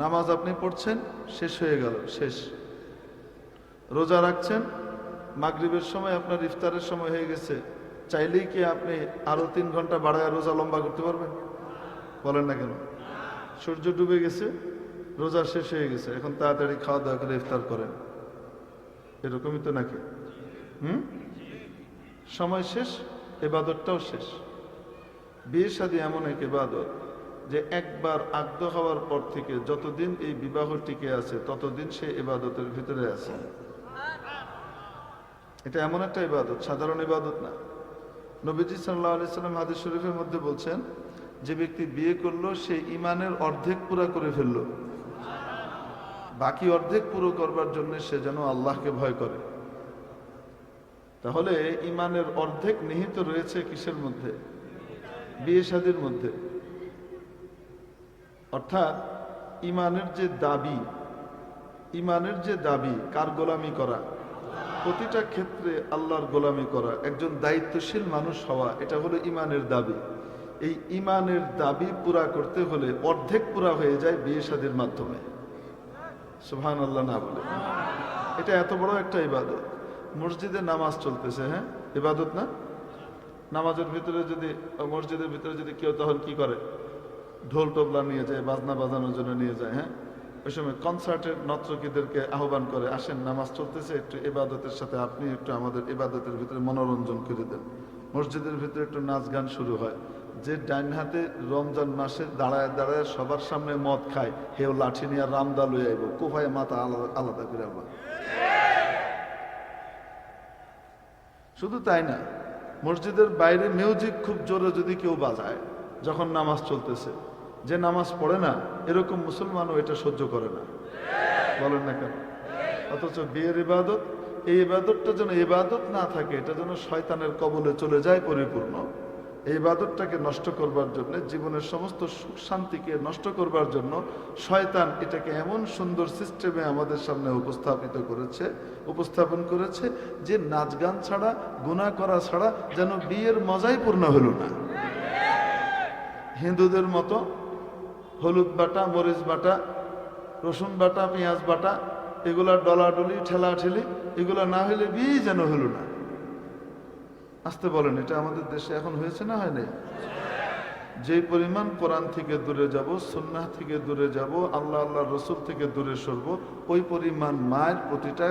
নামাজ আপনি পড়ছেন, শেষ হয়ে গেল, শেষ। রোজা রাখছেন, মাগরিবের সময় আপনার ইফতারের সময় হয়ে গেছে, চাইলেই কি আপনি আরো 3 ঘন্টা বাড়ায় রোজা লম্বা করতে পারবেন? বলেন না কেন? সূর্য ডুবে গেছে, রোজা শেষ হয়ে গেছে, এখন তাড়াতাড়ি খাওয়া দাওয়া করে ইফতার করেন, এরকমই তো নাকি? সময় শেষ, ইবাদতটাও শেষ। বিয়ে শাদী এমন এক ইবাদত যে একবার আগ্ধ হওয়ার পর থেকে যতদিন এই বিবাহ টিকে আছে ততদিন সে ইবাদতের ভিতরে আছে। এটা এমন একটা ইবাদত, সাধারণ ইবাদত না। নবীজি সাল্লাল্লাহু আলাইহি সাল্লাম হাদিস শরীফের মধ্যে বলছেন, যে ব্যক্তি বিয়ে করলো সে ইমানের অর্ধেক পুরা করে ফেললো, বাকি অর্ধেক পুরো করবার জন্য সে যেন আল্লাহকে ভয় করে। তাহলে ইমানের অর্ধেক নিহিত রয়েছে কিসের মধ্যে? বিয়ে শাদীর মধ্যে। অর্থাৎ ইমানের যে দাবি কার গোলামি করা, প্রতিটা ক্ষেত্রে আল্লাহর গোলামি করা, একজন দায়িত্বশীল মানুষ হওয়া, এটা হলো ইমানের দাবি। এই ইমানের দাবি পুরা করতে হলে অর্ধেক পুরা হয়ে যায় বিয়ে শাদীর মাধ্যমে। সুবহানাল্লাহ না বলে? এটা এত বড় একটা ইবাদত। মসজিদে নামাজ চলতেছে, হ্যাঁ, ইবাদত না? নামাজের ভিতরে যদি, মসজিদের ভিতরে যদি কেউ তখন কি করে, ঢোল তবলা নিয়ে যায়, বাজনা বাজানোর জন্য নিয়ে যায়, হ্যাঁ, ওই সময় কনসার্টের নর্তকীদেরকে আহ্বান করে, আসেন নামাজ চলতেছে, একটু ইবাদতের সাথে আপনি একটু আমাদের ইবাদতের ভিতরে মনোরঞ্জন করে দেন। মসজিদের ভিতরে একটু নাচ গান শুরু হয়। যে ডাইন হাতে রমজান মাসে দাঁড়ায় দাঁড়ায় সবার সামনে মদ খায়, হেও লাঠি নিয়ে রামদা লয়ে আইব, কোফায় মাথা আলাদা করে আবার। শুধু তাই না, মসজিদের বাইরে মিউজিক খুব জোরে যদি কেউ বাজায় যখন নামাজ চলতেছে, যে নামাজ পড়ে না এরকম মুসলমানও এটা সহ্য করে না। বলেন না কেন? অথচ বিয়ের ইবাদত, এই ইবাদতটা যেন ইবাদত না থাকে, এটা যেন শয়তানের কবলে চলে যায় পরিপূর্ণ। এই ইবাদতটাকে নষ্ট করবার জন্য, জীবনের সমস্ত সুখ শান্তিকে নষ্ট করবার জন্য শয়তান এটাকে এমন সুন্দর সিস্টেমে আমাদের সামনে উপস্থাপন করেছে যে নাচ গান ছাড়া, গুনাহ করা ছাড়া যেন বিয়ের মজাই পূর্ণ হলো না। হিন্দুদের মতো হলুদ বাটা, মরিচ বাটা, রসুন বাটা, পেঁয়াজ বাটা, এগুলা ডলাডলি ঠেলাঠেলি, এগুলা না হলে বিয়ে যেন হলো না। আসতে বলেন, এটা আমাদের দেশে এখন হয়েছে না হয় নাই? যে পরিমাণ কোরআন থেকে দূরে যাব, সুন্নাহ থেকে দূরে যাব, আল্লাহ রসুল থেকে দূরে সরব, ওই পরিমাণ মায়ের প্রতিটা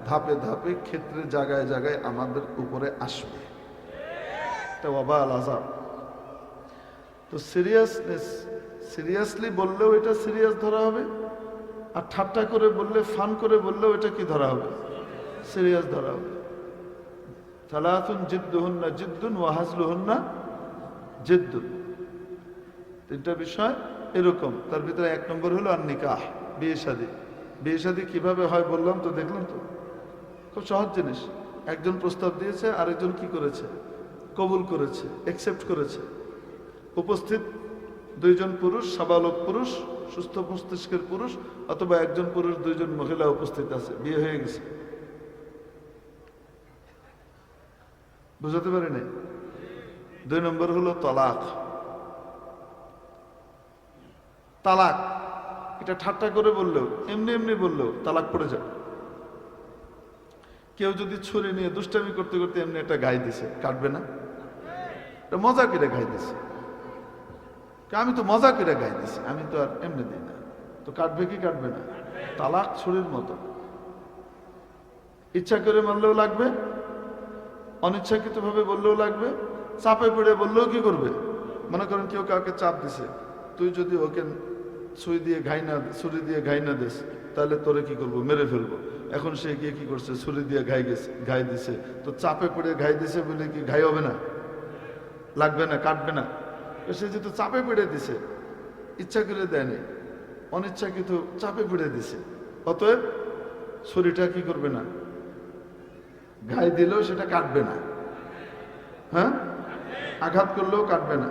ধাপে ধাপে ক্ষেত্রে জায়গায় জায়গায় আমাদের উপরে আসবে। এটা ওয়াবাল আযাব। তো সিরিয়াসলি বললেও এটা সিরিয়াস ধরা হবে, আর ঠাট্টা করে বললে, ফান করে বললেও এটা কি ধরা হবে? সিরিয়াস ধরা হবে। সালাতুন জিদ্দুহুন্না জিদ্দুন ওয়া হাজলুহুন্না জিদ্দুন। 3টা বিষয় এরকম। তার ভিতরে 1 নম্বর হলো আর নিকাহ, বিয়ে শাদী। বিয়ে শাদী কিভাবে হয় বললাম তো, দেখলাম তো, খুব সহজ জিনিস। একজন প্রস্তাব দিয়েছে, আরেকজন কি করেছে? কবুল করেছে, অ্যাকসেপ্ট করেছে। উপস্থিত 2 জন পুরুষ, সাবালক পুরুষ, সুস্থ মস্তিষ্কের পুরুষ, অথবা একজন পুরুষ 2 জন মহিলা উপস্থিত আছে, বিয়ে হয়ে গেছে। বুঝাতে পারি নাই? 2 নম্বর হলো তালাক। তালাক এটা ঠাট্টা করে বললেও, এমনি এমনি বললেও তালাক পড়ে যাবে। কেউ যদি ছুরি নিয়ে দুষ্টামি করতে করতে এমনি একটা গায়ে দিছে, কাটবে না? এটা মজা করে গায়ে দিছে, আমি তো মজা করে গায়ে দিছি, আমি তো আর এমনি দিই না, তো কাটবে কি কাটবে না? তালাক ছুরির মতো। ইচ্ছা করে মারলেও লাগবে, অনিচ্ছাকৃত ভাবে বললেও লাগবে, চাপে পড়ে বললেও কি করবে? মনে করেন কেউ কাউকে চাপ দিছে, তুই যদি ওকে ছুরি দিয়ে ঘাই না দিস, তাহলে তোরে কি করবো? মেরে ফেলবো। এখন সে গিয়ে কি করছে? ছুরি দিয়ে ঘাই দিছে, তো চাপে পড়ে ঘাই দিছে বলে কি ঘাই হবে না? লাগবে না, কাটবে না? সে যেহেতু চাপে পড়ে দিছে, ইচ্ছা করে দেয়নি, অনিচ্ছাকৃত চাপে পড়ে দিছে, অতএব ছুরিটা কি করবে না? ঘাই দিলেও সেটা কাটবে না। হ্যাঁ, আঘাত করলেও কাটবে না,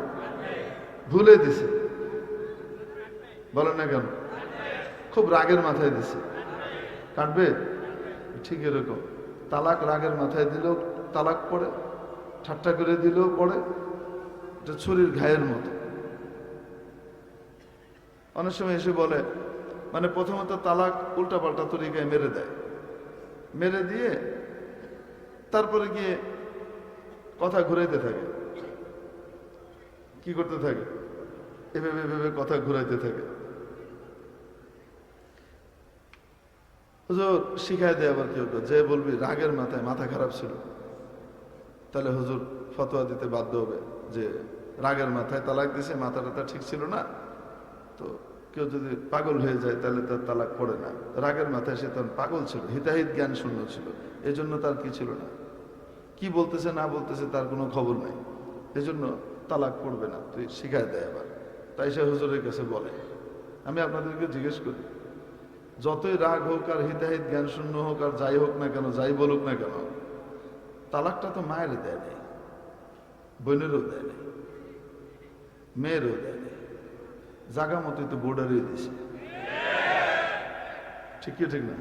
ভুলে দিছে। বলেন না কেন? খুব রাগের মাথায় দিছে, কাটবে? ঠিক এরকম তালাক রাগের মাথায় দিলেও তালাক পড়ে, ঠাট্টা করে দিলেও পড়ে, এটা ছুরির ঘায়ের মতো। অনেক সময় এসে বলে, মানে প্রথমত তালাক উল্টাপাল্টা তরিকায় মেরে দেয়, মেরে দিয়ে তারপরে গিয়ে কথা ঘুরাইতে থাকে। কি করতে থাকে? এভাবে এভাবে কথা ঘুরাইতে থাকে। হুজুর শিখাই দেয় আবার কেউ যে বলবি রাগের মাথায় মাথা খারাপ ছিল, তাহলে হুজুর ফতোয়া দিতে বাধ্য হবে যে রাগের মাথায় তালাক দিছে, মাথা টাথা ঠিক ছিল না, তো কেউ যদি পাগল হয়ে যায় তাহলে তার তালাক পড়ে না। রাগের মাথায় সে তখন পাগল ছিল, হিতাহিত জ্ঞান শূন্য ছিল, এই জন্য তার কি ছিল না, কি বলতেছে না বলতেছে তার কোনো খবর নাই, এজন্য তালাক পড়বে না, তুই শিখাই দেয় আবার। তাই সে হুজুরের কাছে বলে। আমি আপনাদেরকে জিজ্ঞেস করি, যতই রাগ হোক আর হিতাহিত জ্ঞান শূন্য হোক আর যাই হোক না কেন, যাই বলুক না কেন, তালাকটা তো মায়ের দেয় নেই, বোনেরও দেয় নেই, মেয়েরও দেয় নেই, জাগা মতোই তো বোর্ডারই দিছে। ঠিক কি ঠিক না?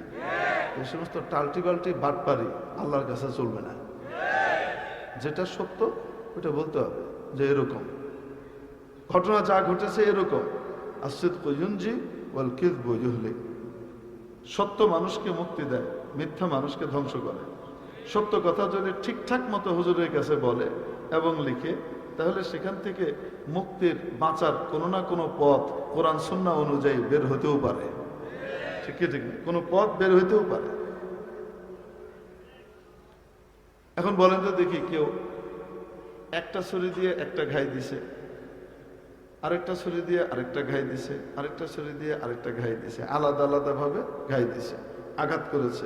এই সমস্ত টাল্টি বাল্টি বাটপারি আল্লাহর কাছে চলবে না। যেটা সত্য ওটা বলতে হবে যে এরকম ঘটনা যা ঘটেছে এরকম। আসিদকু ইউনজি ওয়াল কিযবু ইহলিক। সত্য মানুষকে মুক্তি দেয়, মিথ্যা মানুষকে ধ্বংস করে। সত্য কথা যদি ঠিকঠাক মতো হুজুরের কাছে বলে এবং লিখে, তাহলে সেখান থেকে মুক্তির বাঁচার কোনো না কোনো পথ কোরআন সুন্নাহ অনুযায়ী বের হতেও পারে। ঠিক কি ঠিক না? কোনো পথ বের হইতেও পারে। এখন বলেন তো দেখি, কেউ একটা ছুরি দিয়ে একটা ঘাই দিছে, আরেকটা ছুরি দিয়ে আরেকটা ঘাই দিছে, আরেকটা ছুরি দিয়ে আরেকটা ঘাই দিছে, আলাদা আলাদা ভাবে ঘাই দিছে, আঘাত করেছে,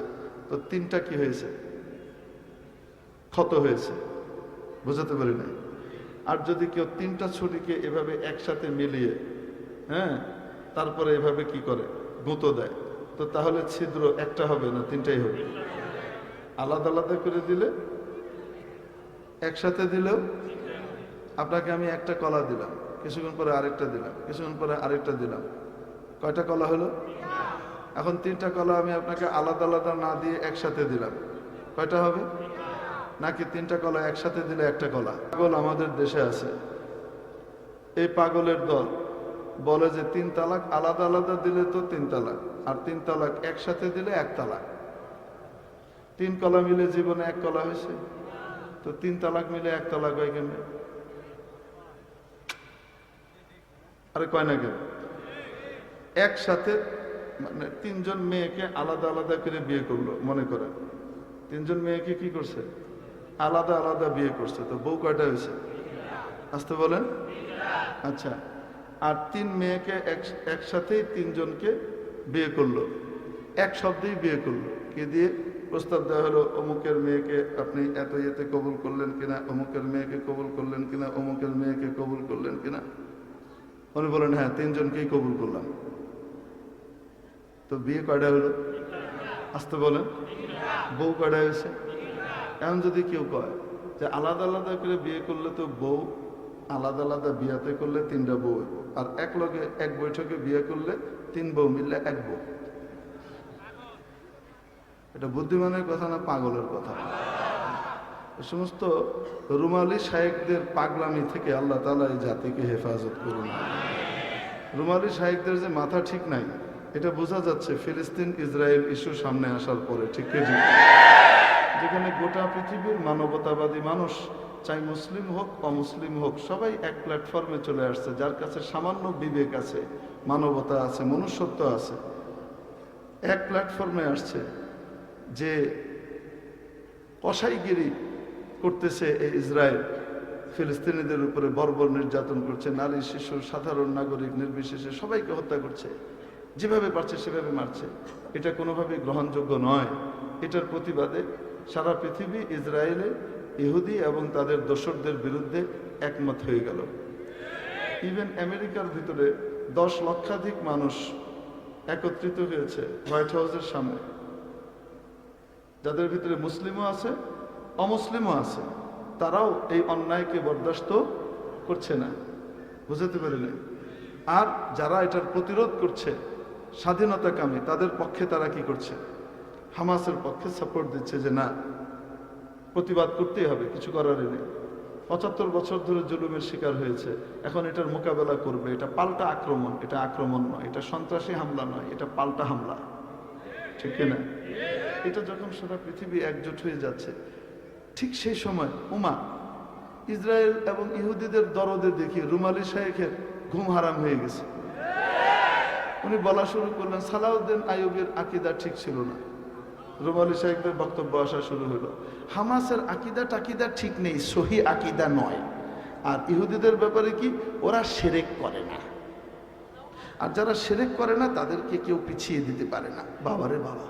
তো তিনটা কি হয়েছে? ক্ষত হয়েছে। বুঝাতে পারি না? আর যদি কেউ তিনটা ছুরিকে এভাবে একসাথে মিলিয়ে তারপরে এভাবে কি করে, গুঁতো দেয়, তো তাহলে ছিদ্র একটা হবে না তিনটাই হবে? আলাদা আলাদা করে দিলে, একসাথে দিলেও, আপনাকে আমি একটা কলা দিলাম, কিছুক্ষণ পরে আরেকটা দিলাম, কিছুক্ষণ পরে আরেকটা দিলাম, কয়টা কলা হলো? এখন তিনটা কলা আমি আপনাকে আলাদা আলাদা না দিয়ে একসাথে দিলাম, কয়টা হবে? নাকি তিনটা কলা একসাথে দিলে একটা কলা? পাগল আমাদের দেশে আছে, এই পাগলের দল বলে যে 3 তালাক আলাদা আলাদা দিলে তো 3 তালাক, আর 3 তালাক একসাথে দিলে 1 তালাক। 3 কলা মিলে জীবনে 1 কলা হয়েছে, তো 3 তালাক মিলে 1 তালাক হয় কেমনে? আরে কয় না কেন? একসাথে মানে 3 জন মেয়েকে আলাদা আলাদা করে বিয়ে করলো, মনে করেন 3 জন মেয়েকে কি করছে? আলাদা আলাদা বিয়ে করছে, তো বউ কয়টা হয়েছে? আসতে বলেন। আচ্ছা, আর 3 মেয়েকে একসাথেই 3 জনকে বিয়ে করলো, এক শব্দেই বিয়ে করলো। কি দিয়ে? প্রস্তাব দেওয়া হলো, অমুকের মেয়েকে আপনি এত ইয়েতে কবুল করলেন কিনা, অমুকের মেয়েকে কবুল করলেন কিনা, অমুকের মেয়েকে কবুল করলেন কিনা? উনি বলেন হ্যাঁ 3 জনকেই কবুল করলাম। তো বিয়ে কয়টা হলো? আসতে বলেন। বউ কয়টা হয়েছে? এখন যদি কেউ কয় যে আলাদা আলাদা করে বিয়ে করলে তো বউ, আলাদা আলাদা বিয়াতে করলে 3টা বউ, আর এক লগে এক বৈঠকে বিয়ে করলে 3 বউ মিললে 1 বউ। এটা বুদ্ধিমানের কথা না পাগলের কথা? সমস্ত রুমালি শায়েকদের পাগলামি থেকে আল্লাহ তাআলা এই জাতিকে হেফাজত করুন। রুমালি শায়েকদের যে মাথা ঠিক নাই, এটা বোঝা যাচ্ছে ফিলিস্তিন ইসরায়েল ইস্যু সামনে আসার পরে। ঠিক ঠিক, যেখানে গোটা পৃথিবীর মানবতাবাদী মানুষ, চাই মুসলিম হোক অমুসলিম হোক, সবাই এক প্ল্যাটফর্মে চলে আসছে, যার কাছে সামান্য বিবেক আছে, মানবতা আছে, মনুষ্যত্ব আছে, এক প্ল্যাটফর্মে আসছে যে কসাইগিরি করতেছে এই ইসরায়েল, ফিলিস্তিনিদের উপরে বর্বর নির্যাতন করছে, নারী শিশু সাধারণ নাগরিক নির্বিশেষে সবাইকে হত্যা করছে, যেভাবে পারছে সেভাবে মারছে। এটা কোনোভাবেই গ্রহণযোগ্য নয়। এটার প্রতিবাদে সারা পৃথিবী ইসরায়েলে ইহুদি এবং তাদের দোসরদের বিরুদ্ধে একমত হয়ে গেল। ইভেন আমেরিকার ভিতরে 10 লক্ষাধিক মানুষ একত্রিত হয়েছে হোয়াইট হাউসের সামনে, যাদের ভিতরে মুসলিমও আছে অমুসলিমও আছে। তারাও এই অন্যায়কে বরদাস্ত করছে না। বুঝতে পারলেন? আর যারা এটার প্রতিরোধ করছে, স্বাধীনতাকামী, তাদের পক্ষে তারা কি করছে? হামাসের পক্ষে সাপোর্ট দিচ্ছে যে না, প্রতিবাদ করতেই হবে, কিছু করারই নেই। 75 বছর ধরে জুলুমের শিকার হয়েছে। এখন এটার মোকাবেলা করবে, এটা পাল্টা আক্রমণ, এটা আক্রমণ নয়, এটা সন্ত্রাসী হামলা নয়, এটা পাল্টা হামলা, ঠিক কিনা? এটা যখন সারা পৃথিবী একজোট হয়ে যাচ্ছে, ঠিক সেই সময় ইসরায়েল এবং ইহুদিদের দরদে দেখি রুমালি শাইখের ঘুম হারাম হয়ে গেছে। উনি বলা শুরু করলেন সালাউদ্দিন আইয়ুবের আকীদা ঠিক ছিল না। রুমালি শাইখদের বক্তব্য আসা শুরু হলো, হামাসের আকীদা ঠিক নেই, সহি আকীদা নয়। আর ইহুদিদের ব্যাপারে কি, ওরা শিরক করে না, আর যারা শিরক করে না তাদেরকে কেউ পিছিয়ে দিতে পারে না। বাবারে বাবা,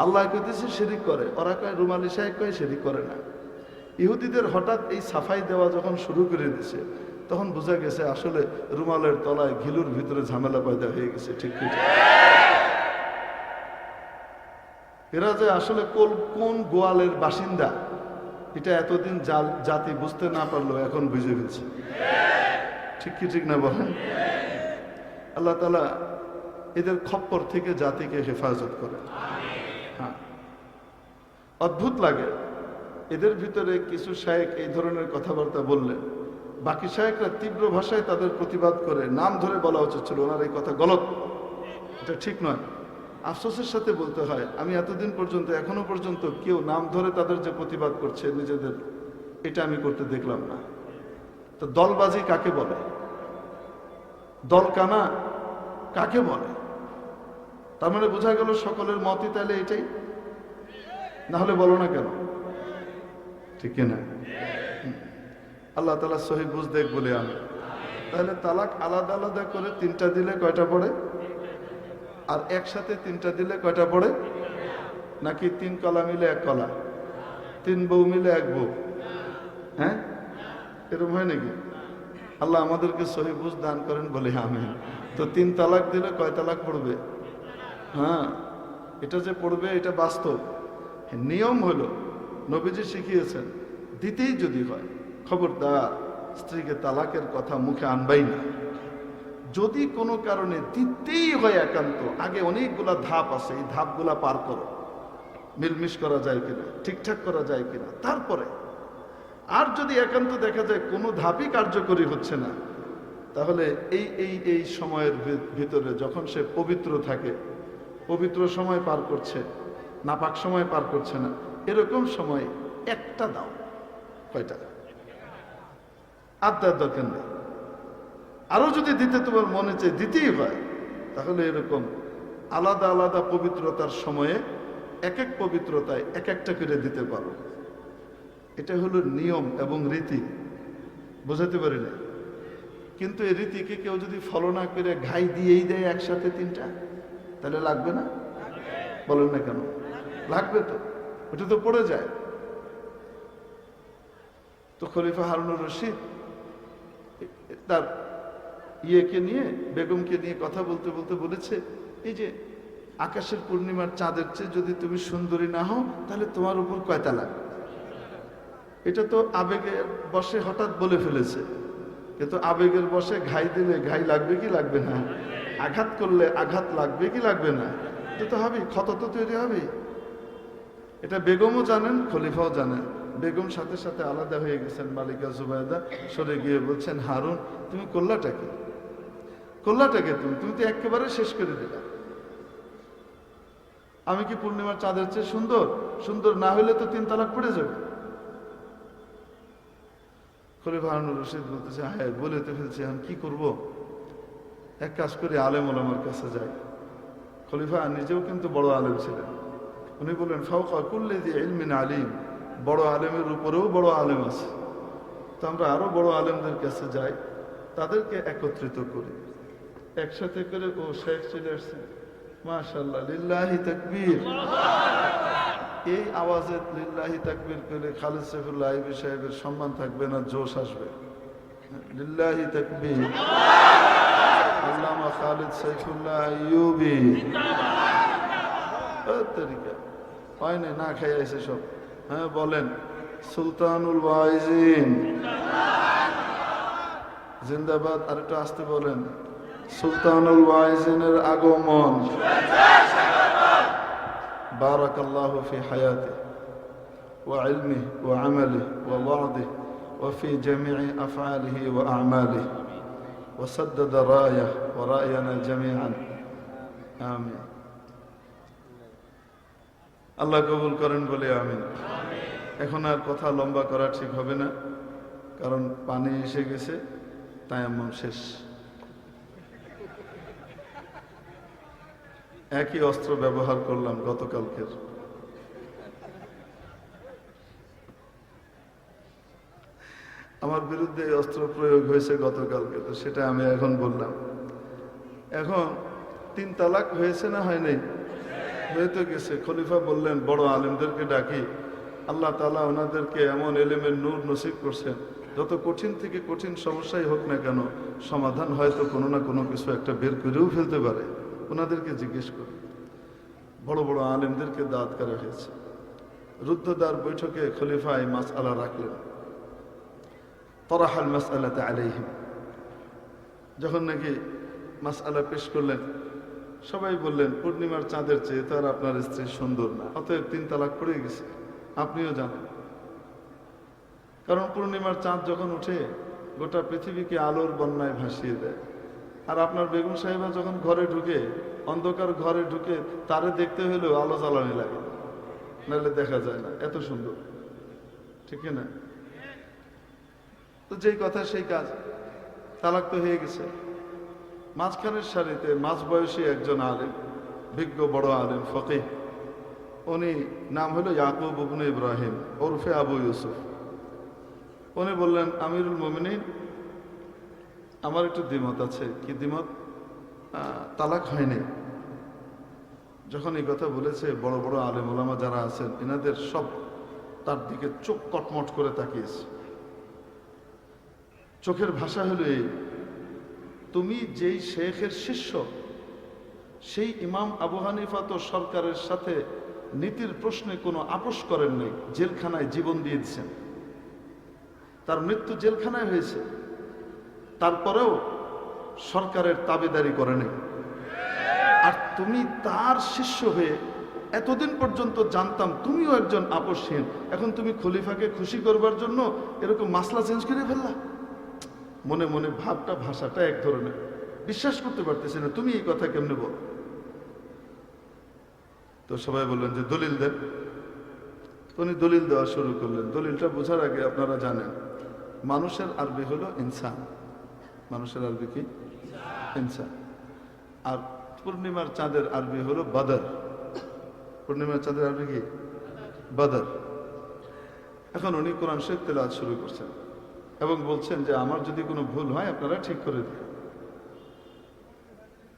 আল্লাহ কইতেছে শিরক করে, ওরা কয় রুমালি শাইখ কয় শিরক করে না। ইহুদিদের হঠাৎ এই সাফাই দেওয়া যখন শুরু করে দিছে, তখন বোঝা গেছে আসলে রুমালের তলায় ঘিলুর ভিতরে ঝামেলা পয়দা হয়ে গেছে, ঠিক ঠিক। এরা যে আসলে কোন গোয়ালের বাসিন্দা, এটা এতদিন জাতি বুঝতে না পারলো, এখন বুঝে ফেলছে, ঠিক কি ঠিক না বলেন? আল্লাহ তাআলা এদের খপ্পর থেকে জাতিকে হেফাজত করে। হ্যাঁ, অদ্ভুত লাগে, এদের ভিতরে কিছু শায়েখ এই ধরনের কথাবার্তা বললেন, বাকি শায়েখরা তীব্র ভাষায় তাদের প্রতিবাদ করে, নাম ধরে বলা উচিত ছিল, ওনার এই কথা গলত, এটা ঠিক নয়। আফসোসের সাথে বলতে হয়, আমি এতদিন পর্যন্ত এখনো পর্যন্ত কেউ নাম ধরে তাদের যে প্রতিবাদ করছে নিজেদের, এটা আমি করতে দেখলাম না। তো দলবাজি কাকে বলে, দলকানা কাকে বলে? তার মানে বোঝা গেল সকলের মতই তাহলে এটাই, না হলে বলো না কেন, ঠিক না? আল্লাহ তাআলা সহি বুঝ দেখ বলে আমি, তাহলে তালাক আলাদা আলাদা করে 3টা দিলে কয়টা পড়ে? আর একসাথে 3টা দিলে কয়টা পড়ে? নাকি 3 কলা মিলে 1 কলা, 3 বউ মিলে 1 বউ? হ্যাঁ, এরকম হয় নাকি? আল্লাহ আমাদেরকে সহি বুঝ দান করেন বলে আমিন। তো 3 তালাক দিলে কয় তালাক পড়বে? হ্যাঁ, এটা যে পড়বে এটা বাস্তব নিয়ম হলো, নবীজি শিখিয়েছেন, দিতেই যদি হয় খবরদার স্ত্রীকে তালাকের কথা মুখে আনবাই না। যদি কোনো কারণে দিতেই হয় একান্ত, আগে অনেকগুলা ধাপ আছে, এই ধাপগুলা পার করো, মিলমিশ করা যায় কিনা, ঠিকঠাক করা যায় কিনা, তারপরে। আর যদি একান্ত দেখা যায় কোনো ধাপই কার্যকরী হচ্ছে না, তাহলে এই সময়ের ভিতরে যখন সে পবিত্র থাকে, পবিত্র সময় পার করছে, নাপাক সময় পার করছে না, এরকম সময় একটা দাও। কয়টা? আড্ডার দরকার নেই। আরো যদি দিতে তোমার মনে চাই, দিতেই হয়, তাহলে এরকম আলাদা আলাদা পবিত্রতার সময়ে এক এক পবিত্রতায় এক একটা করে দিতে পারো। এটা হলো নিয়ম এবং রীতি, বোঝাতে পারি না। কিন্তু এই রীতিকে কেউ যদি ফলো না করে ঘাই দিয়েই দেয় একসাথে 3টা, তাহলে লাগবে না? বলেন না কেন? লাগবে তো, ওটা তো পড়ে যায়। তো খলিফা হারুনুর রশিদ তার ইয়েকে নিয়ে, বেগমকে নিয়ে কথা বলতে বলতে বলেছে, এই যে আকাশের পূর্ণিমার চাঁদের চেয়ে যদি তুমি সুন্দরী না হও, তাহলে তোমার উপর কয় তালাক? এটা তো আবেগের বশে হঠাৎ বলে ফেলেছে, কিন্তু আবেগের বশে ঘাই দিলে ঘাই লাগবে কি লাগবে না? আঘাত করলে আঘাত লাগবে কি লাগবে না? এটা তো হবেই, ক্ষত তো তৈরি হবেই। এটা বেগমও জানেন, খলিফাও জানেন। বেগম সাথে সাথে আলাদা হয়ে গেছেন, মালিকা জুবাইদা সরে গিয়ে বলছেন, হারুন তুমি করলাটাকে তুমি তো একেবারে শেষ করে দিলা। আমি কি পূর্ণিমার চাঁদের চেয়ে সুন্দর না হলে তো 3 তালাক পড়ে যাবে। খলিফা হারুনুর রশিদ বলতেছে, হ্যাঁ বলে তো ফেলছি, এখন কি করব? এক কাজ করি, আলেম ওলামার কাছে যাই। খলিফা নিজেও কিন্তু বড় আলেম ছিলেন। উনি বললেন, ফাওকা কুল্লি যি ইলমিন আলিম, বড় আলেমের উপরেও বড় আলেম আছে, তো আমরা আরো বড় আলেমদের কাছে যাই, তাদেরকে একত্রিত করি, একসাথে করে। ও শেখ চলে আসছে, মাশাআল্লাহ, লিল্লাহি তাকবীর। এই আওয়াজে লিল্লাহি তাকবীর করে খালিদ সাইফুল্লাহ আইয়ুবী সাহেবের সম্মান থাকবে না, জোশ আসবে। লিল্লাহি তাকবীর, আল্লামা খালিদ সাইফুল্লাহ আইয়ুবী। তরিকা হয় না খাই আছে সব। হ্যাঁ বলেন, সুলতানুল ওয়াইজিন জিন্দাবাদ। আর একটু আসতে বলেন, সুলতানুল ওয়াইজিনের আগমন। বারাকাল্লাহু ফি হায়াতি ওয়া ইলমিহি ওয়া আমালিহি ওয়া ওয়া'দিহি وفي جميع أفعاله وأعماله وسدد رايه ورأينا جميعا آمين আল্লাহ কবুল করেন বলে আমিন। এখন আর কথা লম্বা করা ঠিক হবে না, কারণ পানি এসে গেছে, তায়াম্মুম শেষ। একই অস্ত্র ব্যবহার করলাম গতকালকের। আমার বিরুদ্ধে এই অস্ত্র প্রয়োগ হয়েছে গতকালকে, তো সেটা আমি এখন বললাম। এখন 3 তালাক হয়েছে না হয় নাই? হয়ে তো গেছে। খলিফা বললেন বড় আলেমদেরকে ডাকি, আল্লাহ তাআলা ওনাদেরকে এমন এলেমের নূর নসিব করছেন, যত কঠিন থেকে কঠিন সমস্যাই হোক না কেন, সমাধান হয়তো কোনো না কোনো কিছু একটা বের করেও ফেলতে পারে। ওনাদেরকে জিজ্ঞেস করি। বড় বড় আলেমদেরকে দাওয়াত করা হয়েছে। রুদ্ধদ্বার বৈঠকে খলিফা এই মাসআলা রাখলেন, তরাহাল মাসআলাতে আলাইহিম। যখন নাকি মাসআলা পেশ করলেন, সবাই বললেন পূর্ণিমার চাঁদের চেয়ে তো আর আপনার স্ত্রী সুন্দর না, অতএব 3 তালাক পড়ে গেছে। আপনিও জানেন, কারণ পূর্ণিমার চাঁদ যখন উঠে গোটা পৃথিবীকে আলোর বন্যায় ভাসিয়ে দেয়। আর আপনার বেগম সাহেবা যখন ঘরে ঢুকে, অন্ধকার ঘরে ঢুকে, তারে দেখতে হলেও আলো জ্বালানি লাগে, নাহলে দেখা যায় না, এত সুন্দর, ঠিক না? তো যেই কথা সেই কাজ, তালাক তো হয়ে গেছে। মাঝখানের সারিতে মাঝ বয়সী একজন আলেম, বিজ্ঞ বড় আলেম, ফকিহ, উনি নাম হলো ইয়াকুব ইবনে ইব্রাহিম ওরফে আবু ইউসুফ। উনি বললেন, আমিরুল মুমিনিন, আমার একটু দ্বিমত আছে। কি দ্বিমত? তালাক হয়নি। যখন এই কথা বলেছে, বড় বড় আলেম ওলামা যারা আছেন, এনাদের সব তার দিকে চোখ কটমট করে তাকিয়েছে। চোখের ভাষা হলো এই, তুমি যেই শেখের শিষ্য, সেই ইমাম আবু হানিফা তো সরকারের সাথে নীতির প্রশ্নে কোনো আপোষ করেন নাই, জেলখানায় জীবন দিয়ে দিচ্ছেন, তার মৃত্যু জেলখানায় হয়েছে, তারপরেও সরকারের তাবেদারি করে নাই। আর তুমি তার শিষ্য হয়ে এতদিন পর্যন্ত জানতাম তুমিও একজন আপোষহীন, এখন তুমি খলিফাকে খুশি করবার জন্য এরকম মাসলা চেঞ্জ করে ফেললা। মনে মনে ভাবটা, ভাষাটা এক ধরনের, বিশ্বাস করতে পারতেছি না, তুমি এই কথা কেমনে বল? তো সবাই বললেন যে দলিল দেন। উনি দলিল দেওয়া শুরু করলেন। দলিলটা বোঝার আগে আপনারা জানেন, মানুষের আরবি হলো ইনসান। মানুষের আরবি কি? ইনসান। আর পূর্ণিমার চাঁদের আরবি হলো বদর। পূর্ণিমার চাঁদের আরবি কি? বদর। এখন উনি কোরআন শরীফ তেলাওয়াত শুরু করছেন এবং বলছেন যে আমার যদি কোনো ভুল হয় আপনারা ঠিক করে দিন।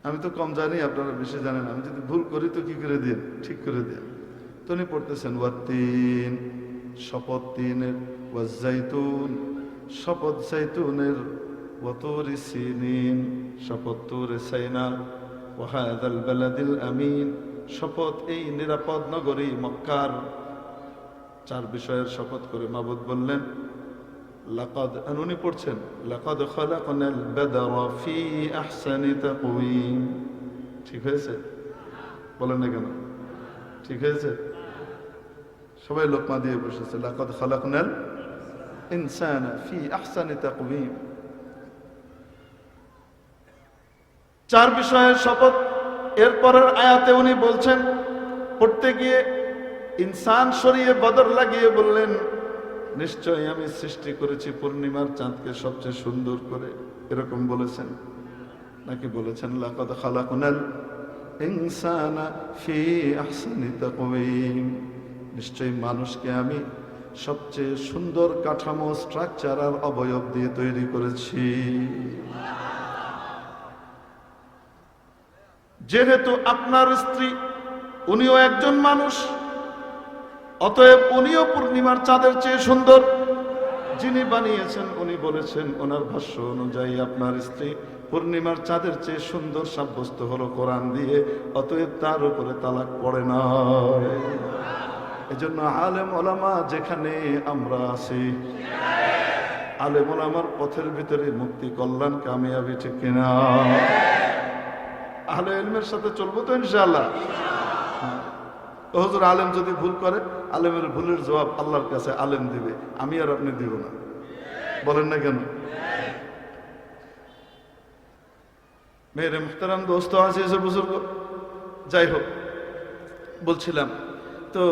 আমি তো কম জানি, আপনারা বেশি জানেন, আমি যদি ভুল করি তো কি করে দিন? ঠিক করে দিন। তো উনি পড়তেছেন, ওয়াত্তিন, শপথ তিনের, ওয়াজ্জাইতুন, শপথ জাইতুনের, ওয়াতুরি সিনিন, শপথ তুরে সাইনা, ওয়াহাদাল বালাদিল আমিন, শপথ এই নিরাপদ নগরী মক্কার। 4 বিষয়ের শপথ করে মাবুদ বললেন, লাকাদ, উনি পড়ছেন, লাকাদ খালাকনাল বাদরা ফি আহসানি তাকওয়িম। ঠিক হয়েছে? বলেন না কেন? ঠিক হয়েছে? সবাই লোকমা দিয়ে বসেছে, লাকাদ খালাকনাল ইনসানা ফি আহসানি তাকওয়িম। 4 বিষয়ের শপথ। এরপরের আয়াতে উনি বলছেন, পড়তে গিয়ে ইনসান সরিয়ে বদর লাগিয়ে বললেন, নিশ্চয়ই আমি সৃষ্টি করেছি পূর্ণিমার চাঁদকে সবচেয়ে সুন্দর করে। এরকম বলেছেন নাকি বলেছেন লাকাদ খালাকনাল ইনসানা ফি আহসানি তাকওয়িম, নিশ্চয়ই মানুষকে আমি সবচেয়ে সুন্দর কাঠামো, স্ট্রাকচার আর অবয়ব দিয়ে তৈরি করেছি। যেহেতু আপনার স্ত্রী উনিও একজন মানুষ, অতএব উনিও পূর্ণিমার চাঁদের চেয়ে সুন্দর। যিনি বানিয়েছেন উনি বলেছেন, ওনার ভাষ্য অনুযায়ী আপনার স্ত্রী পূর্ণিমার চাঁদের চেয়ে সুন্দর সাব্যস্ত হলো কোরআন দিয়ে, অতএব তার উপরে তালাক পড়ে না। এজন্য আলেম ওলামা যেখানে আমরা আছি, আলেম ওলামার পথের ভিতরে মুক্তি, কল্যাণ, কামিয়াবি, ঠিক কিনা? আহলে ইলমের সাথে চলবো তো ইনশাআল্লাহ। হুজুর আলেম যদি ভুল করে, আলেমের ভুলের জবাব আল্লাহর কাছে আলেম দিবে, আমি আর আপনি দিব না। বলেন না কেন? মেরে মুহতারাম দোস্ত আজিজ বুজুর্গ, যাই হোক, বলছিলাম তো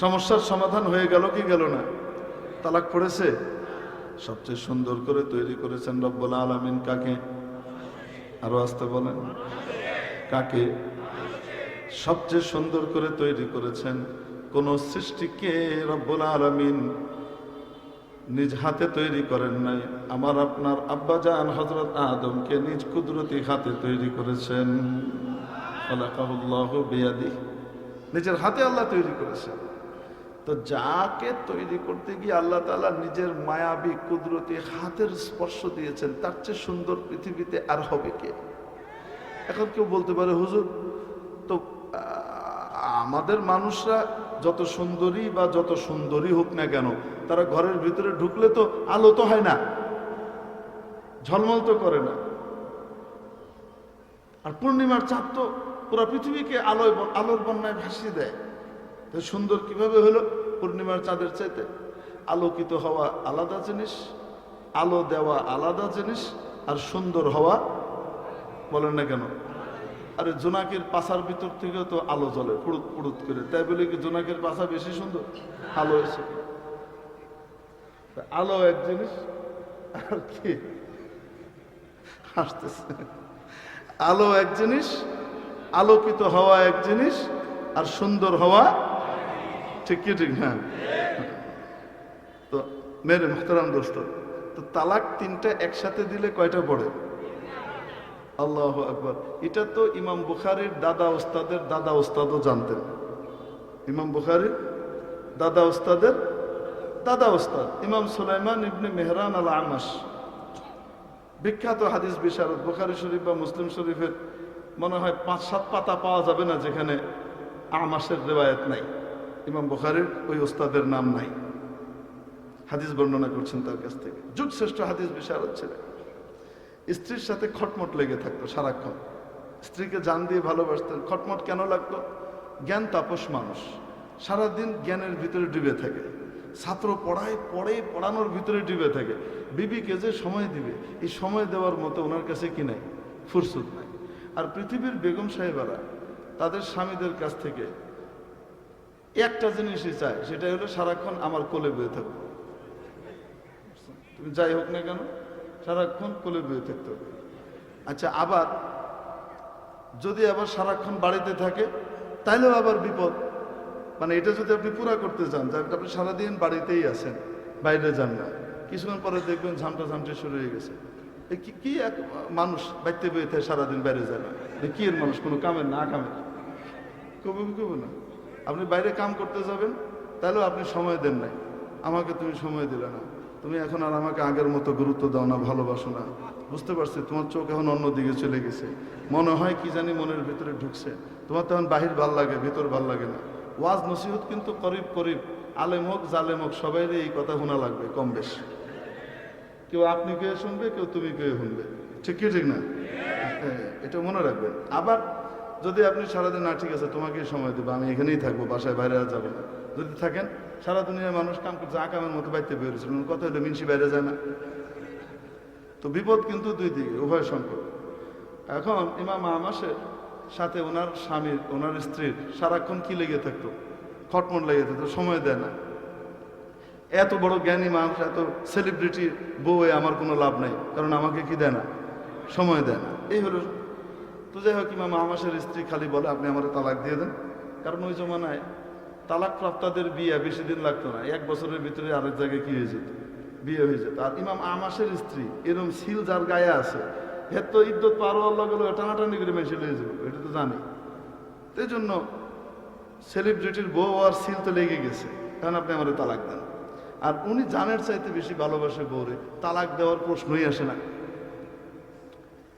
সমস্যার সমাধান হয়ে গেল কি গেল না? তালাক পড়েছে? সবচেয়ে সুন্দর করে তৈরি করেছেন রব্বুল আলামিন কাকে? আরো আসতে বলেন, কাকে? সবচেয়ে সুন্দর করে তৈরি করেছেন। কোন সৃষ্টিকে রব্বুল আলামিন নিজ হাতে তৈরি করেন নাই। আমার আপনার আব্বাজান হযরত আদমকে নিজ কুদরতি হাতে তৈরি করেছেন। খালাকাহুল্লাহু বিয়াদিহি, নিজের হাতে আল্লাহ তৈরি করেছেন। তো যাকে তৈরি করতে গিয়ে আল্লাহ তাআলা নিজের মায়াবী কুদরতি হাতের স্পর্শ দিয়েছেন, তার চেয়ে সুন্দর পৃথিবীতে আর হবে কে? এখন কেউ বলতে পারে, হুজুর তো আমাদের মানুষরা যত সুন্দরী বা যত সুন্দরী হোক না কেন, তারা ঘরের ভিতরে ঢুকলে তো আলো তো হয় না, ঝলমল তো করে না। আর পূর্ণিমার চাঁদ তো পুরো পৃথিবীকে আলোর বন্যায় ভাসিয়ে দেয়। তো সুন্দর কিভাবে হলো? পূর্ণিমার চাঁদের চাইতে আলোকিত হওয়া আলাদা জিনিস, আলো দেওয়া আলাদা জিনিস, আর সুন্দর হওয়া, বলেন না কেন? আরে জোনাকের পাশার ভিতর থেকে তো আলো জ্বলে পুড়ুত পুড়ুত করে, তাই বলে কি জোনাকের পাশা বেশি সুন্দর? আলো এসে আলো এক জিনিস, আর কি হাসতেছে, আলো এক জিনিস, আলোকিত হওয়া এক জিনিস, আর সুন্দর হওয়া, ঠিক কি ঠিক না? তো মেরে মুহতারাম দোস্ত, তো তালাক তিনটা একসাথে দিলে কয়টা পড়ে? আল্লাহু আকবার। এটা তো ইমাম বুখারীর দাদা ওস্তাদের দাদা ওস্তাদও জানতেন। ইমাম বুখারীর দাদা ওস্তাদের দাদা ওস্তাদ ইমাম সুলাইমান ইবনে মেহরান আল আমাশ, বিখ্যাত হাদিস বিশারদ। বুখারী শরীফ বা মুসলিম শরীফের মনে হয় 5-7 পাতা পাওয়া যাবে না যেখানে আমাশের রিওয়ায়াত নাই, ইমাম বুখারীর ওই ওস্তাদের নাম নাই। হাদিস বর্ণনা করছেন তার কাছ থেকে। যুগ শ্রেষ্ঠ হাদিস বিশারদ ছিলেন। স্ত্রীর সাথে খটমট লেগে থাকতো সারাক্ষণ, স্ত্রীকে জান দিয়ে ভালোবাসতেন। খটমট কেন লাগতো? জ্ঞান তাপস মানুষ, সারাদিন জ্ঞানের ভিতরে ডুবে থাকে। ছাত্র পড়ানোর ভিতরে ডুবে থাকে। বিবিকে যে সময় দিবে, এই সময় দেওয়ার মতো ওনার কাছে কি নাই? ফুরসত নাই। আর পৃথিবীর বেগম সাহেবারা তাদের স্বামীদের কাছ থেকে একটা জিনিসই চায়, সেটা হলো সারাক্ষণ আমার কোলে বয়ে থাকবো। তুমি যাই হোক না কেন, সারাক্ষণ কোলে বয়ে থাকতে হবে। আচ্ছা, আবার যদি আবার সারাক্ষণ বাড়িতে থাকে, তাইলেও আবার বিপদ। মানে এটা যদি আপনি পুরা করতে চান, যে আপনি সারাদিন বাড়িতেই আছেন, বাইরে যান না, কিছুক্ষণ পরে দেখবেন ঝামটা ঝামটি শুরু হয়ে গেছে। কি এক মানুষ বাইতে বয়ে থাকে, সারাদিন বাইরে যায় না, কি এর মানুষ? কোনো কামের না কামের কবে না। আপনি বাইরে কাম করতে যাবেন, তাহলেও আপনি সময় দেন নাই। আমাকে তুমি সময় দিলে না, তুমি এখন আর আমাকে আগের মতো গুরুত্ব দাও না, ভালোবাসো না। বুঝতে পারছি তোমার চোখ এখন অন্যদিকে চলে গেছে, মনে হয় কি জানি মনের ভিতরে ঢুকছে। তোমার তখন বাহির ভাল লাগে, ভিতর ভাল লাগে না। ওয়াজ নসিহত কিন্তু করিব আলেম হোক জালেম হোক, সবাই এই কথা শোনা লাগবে কম বেশ। কেউ আপনি কে শুনবে, কেউ তুমি কে শুনবে, ঠিক কি ঠিক না? এটা মনে রাখবেন। আবার যদি আপনি সারাদিন, না ঠিক আছে তোমাকেই সময় দেবো, আমি এখানেই থাকবো, বাসায় বাইরে আর যাবো না, যদি থাকেন, সারা দুনিয়ার মানুষ কাম করছে, আকামের মতো বাইতে বেরোছিল, কথা হলো মিনসি বাইরে যায় না। তো বিপদ কিন্তু দুই দিকে, উভয় সংকট। এখন ইমাম আমাশের সাথে ওনার স্বামীর, ওনার স্ত্রীর সারাক্ষণ কি লেগে থাকতো? খটমট লেগে থাকতো, সময় দেয় না। এত বড় জ্ঞানী মানুষ, এত সেলিব্রিটি বউ, আমার কোনো লাভ নাই, কারণ আমাকে কি দেয় না? সময় দেয় না। এই হলো। তো যাই হোক, ইমাম আমাশের স্ত্রী খালি বলে আপনি আমার তালাক দিয়ে দেন, কারণ ওই জমানায় তালাক প্রাপ্তাদের বিয়ে বেশি দিন লাগতো না, 1 বছরের ভিতরে আরেক জায়গায় কি হয়ে যেত? বিয়ে হয়ে যেত। আর ইমাম আমাশের স্ত্রী এরকম সিল যার গায়ে আছে, এর তো ইদ্যত পারো আল্লাহ গেল টানাটানি করে মেশে লেগে যাবে, এটা তো জানি। এই জন্য সেলিব্রিটির বউ আর সিল তো লেগে গেছে, কারণ আপনি আমার তালাক দেন। আর উনি জানের চাইতে বেশি ভালোবাসে বউরে, তালাক দেওয়ার প্রশ্নই আসে না।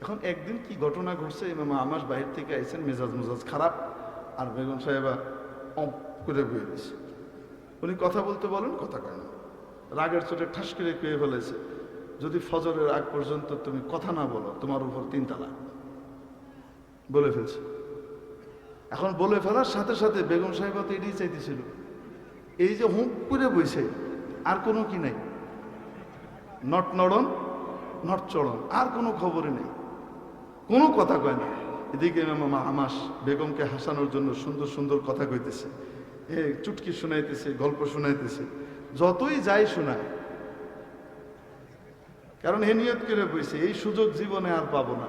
এখন একদিন কি ঘটনা ঘটছে, ইমাম আমাশ বাহির থেকে আইছেন, মেজাজ খারাপ, আর বেগম সাহেবা অপ করে বয়ে দিছে। উনি কথা বলতে বলেন, কথা কয় না, রাগের চোটে ঠাস করে কুয়ে ফেলেছে, যদি ফজরের আগ পর্যন্ত তুমি কথা না বলো, তোমার উপর 3 তালাক বলে ফেলছে। এখন বলে ফেলার সাথে সাথে বেগম সাহেবা তো এটাই চাইতেছিল, এই যে হুঁক করে বইছে, আর কোনো কি নাই, নট নড়ন নট চড়ন, আর কোনো খবরই নেই, কোনো কথা কয় না। এদিকে মামা আমাস বেগমকে হাসানোর জন্য সুন্দর সুন্দর কথা কইতেছে, চুটকি শোনাইতেছে, গল্প শোনাইতেছে, যতই যাই শোনায়, কারণ হে নিয়ত করে বইছে এই সুযোগ জীবনে আর পাবো না,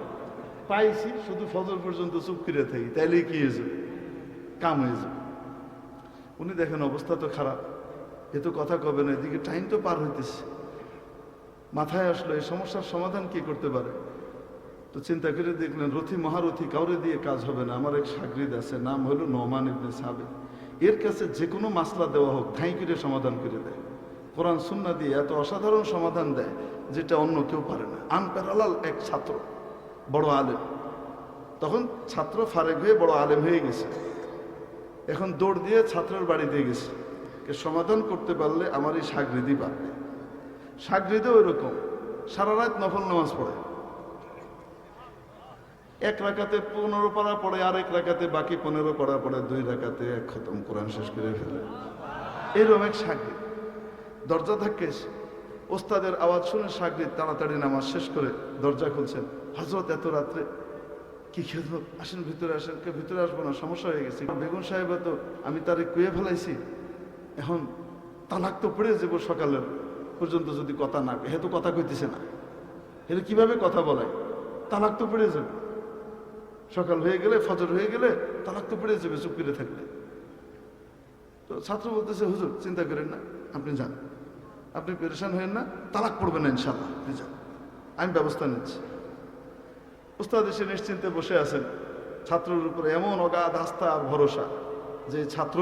পাইছি শুধু ফজর পর্যন্ত চুপ করে থাকি, তাইলে কি হয়ে যাবে, কাম হয়ে যাবে। উনি দেখেন অবস্থা তো খারাপ, এ তো কথা কবে না, এদিকে টাইম তো পার হইতেছে। মাথায় আসলো এই সমস্যার সমাধান কি করতে পারে। তো চিন্তা করে দেখলেন রথী মহারথী কাউরে দিয়ে কাজ হবে না, আমার এক সাগরিদ আছে, নাম হলো নোমান ইবনে সাবিত, এর কাছে যে কোনো মাসলা দেওয়া হোক ধাই করে সমাধান করে দেয়, কোরআন সুন্নাহ দিয়ে এত অসাধারণ সমাধান দেয় যেটা অন্য কেউ পারে না। আনপ্যারালাল এক ছাত্র, বড় আলেম, তখন ছাত্র ফারেক হয়ে বড় আলেম হয়ে গেছে, এখন দৌড় দিয়ে ছাত্রের বাড়িতে গেছে, সমাধান করতে পারলে আমার এই সাগরিদই পারবে। সাগরিদও ওইরকম সারা রাত নফল নামাজ পড়ে, এক রাকাতে 15 পারা পড়ে, আর এক রাকাতে বাকি 15 পারা পড়ে, 2 রাকাতে এক খতম কোরআন শেষ করে ফেলে। এরকম এক সাগরিদ দরজা ধাক্কে ওস্তাদের আওয়াজ শুনে সাগরিদ তাড়াতাড়ি নামাজ শেষ করে দরজা খুলছেন, হযরত এত রাত্রে কি খেদমত, আসেন ভিতরে আসেন। কে ভিতরে আসবো না, সমস্যা হয়ে গেছে, বেগম সাহেব তো আমি তারে কুয়ে ফেলাইছি, এখন তালাক তো পড়ে যাবো সকালের পর্যন্ত যদি কথা না, হে তো কথা কইতেছে না, এটা কিভাবে কথা বলায়, তালাক তো পড়ে যাবে, সকাল হয়ে গেলে ফজর হয়ে গেলে তালাক তো পড়ে যাবে চুপ করে থাকলে। তো ছাত্র বলতেছে হুজুর চিন্তা করেন না, আপনি যান, আপনি পেরেশান হয়েন না, তালাক পড়বেন না ইনশাল্লাহ, আপনি যান, আমি ব্যবস্থা নিচ্ছি। উস্তাদ এসে নিশ্চিন্তে বসে আছেন, ছাত্রের উপরে এমন অগাধ আস্থা আর ভরসা যে ছাত্র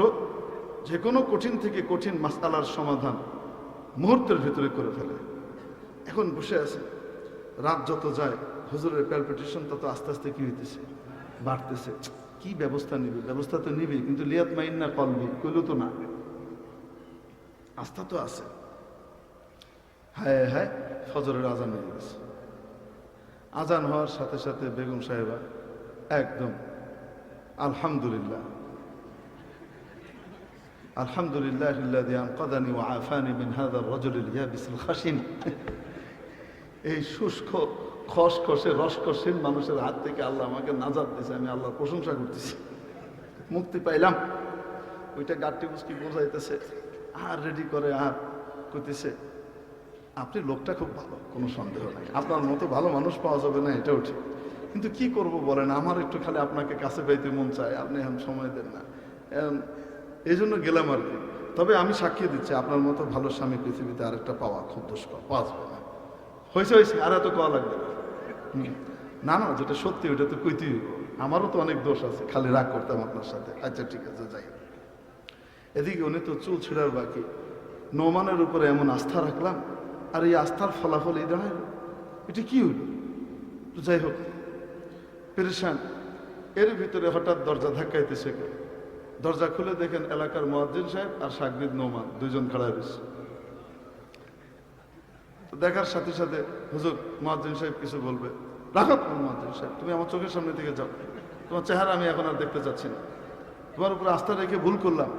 যে কোনো কঠিন থেকে কঠিন মাসআলার সমাধান মুহূর্তের ভিতরে করে ফেলে। এখন বসে আছে, রাত যত যায় হুজুরের প্যালপিটেশন তত আস্তে আস্তে কি হইতেছে, বাড়তেছে। কি ব্যবস্থা নিবে, ব্যবস্থা তো নিবে, কিন্তু লিয়াত মাইন না কলবি কইলো তো না, আস্থা তো আছে। হায় হায় ফজরের আজান হয়ে গেছে। আজান হওয়ার সাথে সাথে বেগম সাহেবা একদম আলহামদুলিল্লাহ আলহামদুলিল্লাহ আল্লাযী আনকাযানি ওয়া আফানি মিন হাযার রাজুলিল ইয়াবিসিল খাশিন, এই শুষ্ক খসখসে রসকসীন মানুষের হাত থেকে আল্লাহ আমাকে নাজাত দিয়েছে, আমি আল্লাহর প্রশংসা করতেছি, মুক্তি পাইলাম। ওইটা গাঁটটি মুসকি বোঝাইতেছে আর রেডি করে আর করতেছে, আপনি লোকটা খুব ভালো, কোনো সন্দেহ নাই, আপনার মতো ভালো মানুষ পাওয়া যাবে না, এটাও ঠিক, কিন্তু কি করব বলেন, আমার একটু খালি আপনাকে কাছে পাইতে মন চায়, আপনি এখন সময় দেন না, এই জন্য গেলাম আর কি। তবে আমি সাক্ষী দিচ্ছি আপনার মতো ভালো স্বামী পৃথিবীতে আরেকটা পাওয়া খুব দুষ্কর, পাওয়া যাবে না। হয়েছে হয়েছে, আর এত কোয়া লাগবে না, না যেটা সত্যি ওইটা তো কইতেই হইব, আমারও তো অনেক দোষ আছে, খালি রাগ করতাম আপনার সাথে, আচ্ছা ঠিক আছে যাই। এদিকে উনি তো চুল ছিঁড়ার বাকি, নোমানের উপরে এমন আস্থা রাখলাম, আর এই আস্থার ফলাফল এই দাঁড়ায়, এটা কি হইল। তো যাই হোক পেরেশান, এর ভিতরে হঠাৎ দরজা ধাক্কাইতেছে, দরজা খুলে দেখেন এলাকার মুয়াজ্জিন সাহেব আর সাগরিদ নোমান দুইজন খাড়া রয়েছে। দেখার সাথে সাথে হুজুর মুয়াজ্জিন সাহেব কিছু বলবে, রাখো মুয়াজ্জিন সাহেব, তুমি আমার চোখের সামনে থেকে যাও, তোমার চেহারা আমি এখন আর দেখতে চাচ্ছি না, তোমার উপরে আস্থা রেখে ভুল করলাম,